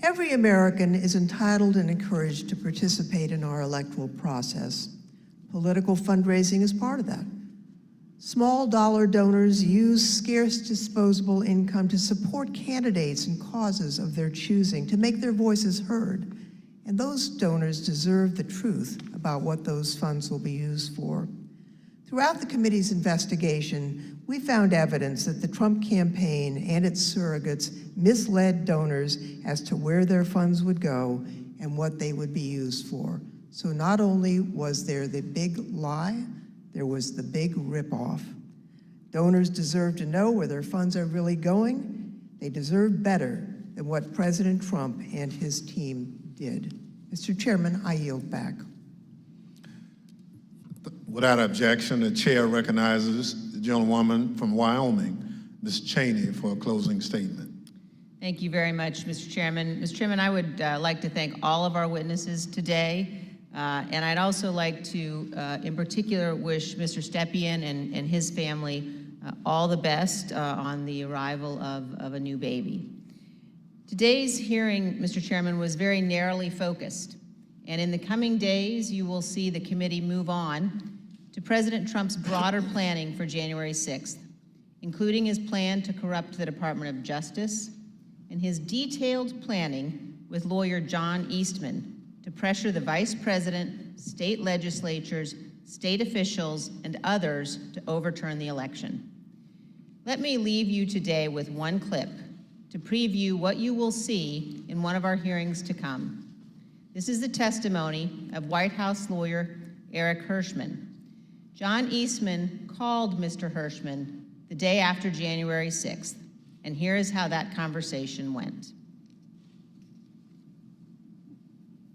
Every American is entitled and encouraged to participate in our electoral process. Political fundraising is part of that. Small dollar donors use scarce disposable income to support candidates and causes of their choosing, to make their voices heard. And those donors deserve the truth about what those funds will be used for. Throughout the committee's investigation, we found evidence that the Trump campaign and its surrogates misled donors as to where their funds would go and what they would be used for. So not only was there the big lie, there was the big ripoff. Donors deserve to know where their funds are really going. They deserve better than what President Trump and his team did. Mr. Chairman, I yield back. Without objection, the chair recognizes the gentlewoman from Wyoming, Ms. Cheney, for a closing statement. Thank you very much, Mr. Chairman. Mr. Chairman, I would like to thank all of our witnesses today, and I'd also like to, in particular, wish Mr. Stepien and his family all the best on the arrival of a new baby. Today's hearing, Mr. Chairman, was very narrowly focused, and in the coming days, you will see the committee move on to President Trump's broader planning for January 6th, including his plan to corrupt the Department of Justice and his detailed planning with lawyer John Eastman to pressure the Vice President, state legislatures, state officials, and others to overturn the election. Let me leave you today with one clip to preview what you will see in one of our hearings to come. This is the testimony of White House lawyer Eric Hirschman. John Eastman called Mr. Hirschman the day after January 6th, and here is how that conversation went.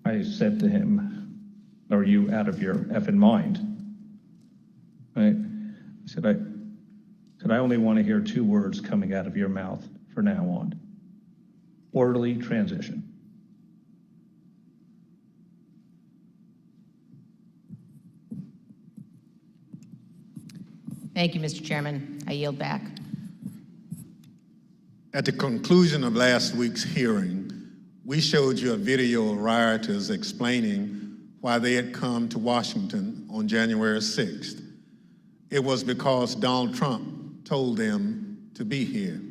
I said to him, "Are you out of your effing mind?" Right? I said, I only want to hear two words coming out of your mouth from now on: orderly transition. Thank you, Mr. Chairman. I yield back. At the conclusion of last week's hearing, we showed you a video of rioters explaining why they had come to Washington on January 6th. It was because Donald Trump told them to be here.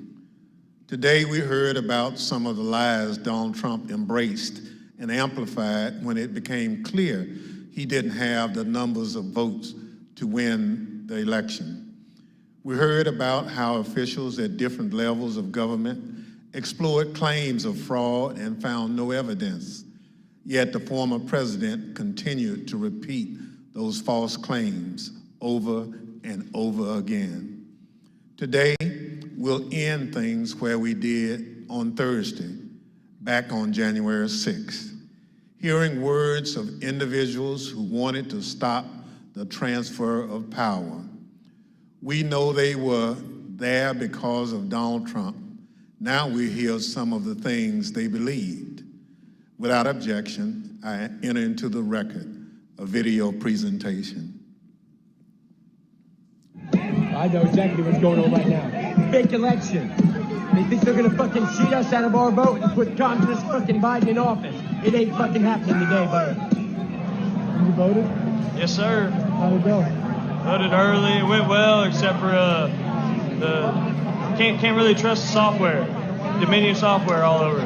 Today, we heard about some of the lies Donald Trump embraced and amplified when it became clear he didn't have the numbers of votes to win the election. We heard about how officials at different levels of government explored claims of fraud and found no evidence, yet the former president continued to repeat those false claims over and over again. Today, we'll end things where we did on Thursday, back on January 6th, hearing words of individuals who wanted to stop the transfer of power. We know they were there because of Donald Trump. Now we hear some of the things they believed. Without objection, I enter into the record a video presentation. I know exactly what's going on right now. Fake election. They think they're gonna fucking cheat us out of our vote and put communist fucking Biden in office. It ain't fucking happening today, buddy. You voted? Yes, sir. How'd it go? Voted early. It went well, except for can't really trust the software. Dominion software all over.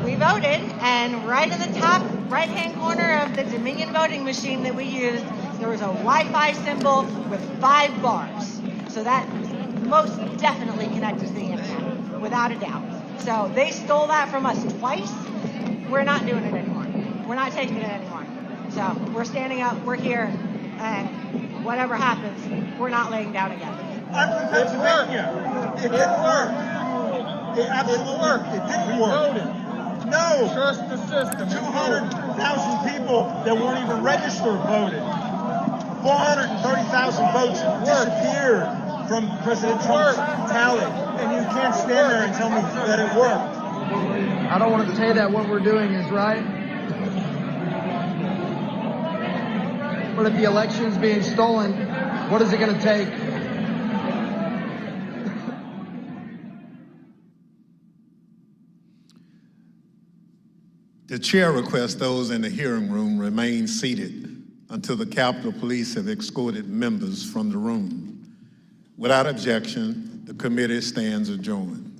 We voted, and right in the top right-hand corner of the Dominion voting machine that we used, there was a Wi-Fi symbol with 5 bars. So that most definitely connected to the internet, without a doubt. So they stole that from us twice. We're not doing it anymore. We're not taking it anymore. So we're standing up, we're here, and whatever happens, we're not laying down again. I'm from Pennsylvania. It didn't work. It absolutely worked. It didn't work. No. Trust the system. 200,000 people that weren't even registered voted. 430,000 votes disappeared from President Trump's tally. And you can't stand there and tell me that it worked. I don't want to say that what we're doing is right. But if the election's being stolen, what is it going to take? The chair requests those in the hearing room remain seated until the Capitol Police have escorted members from the room. Without objection, the committee stands adjourned.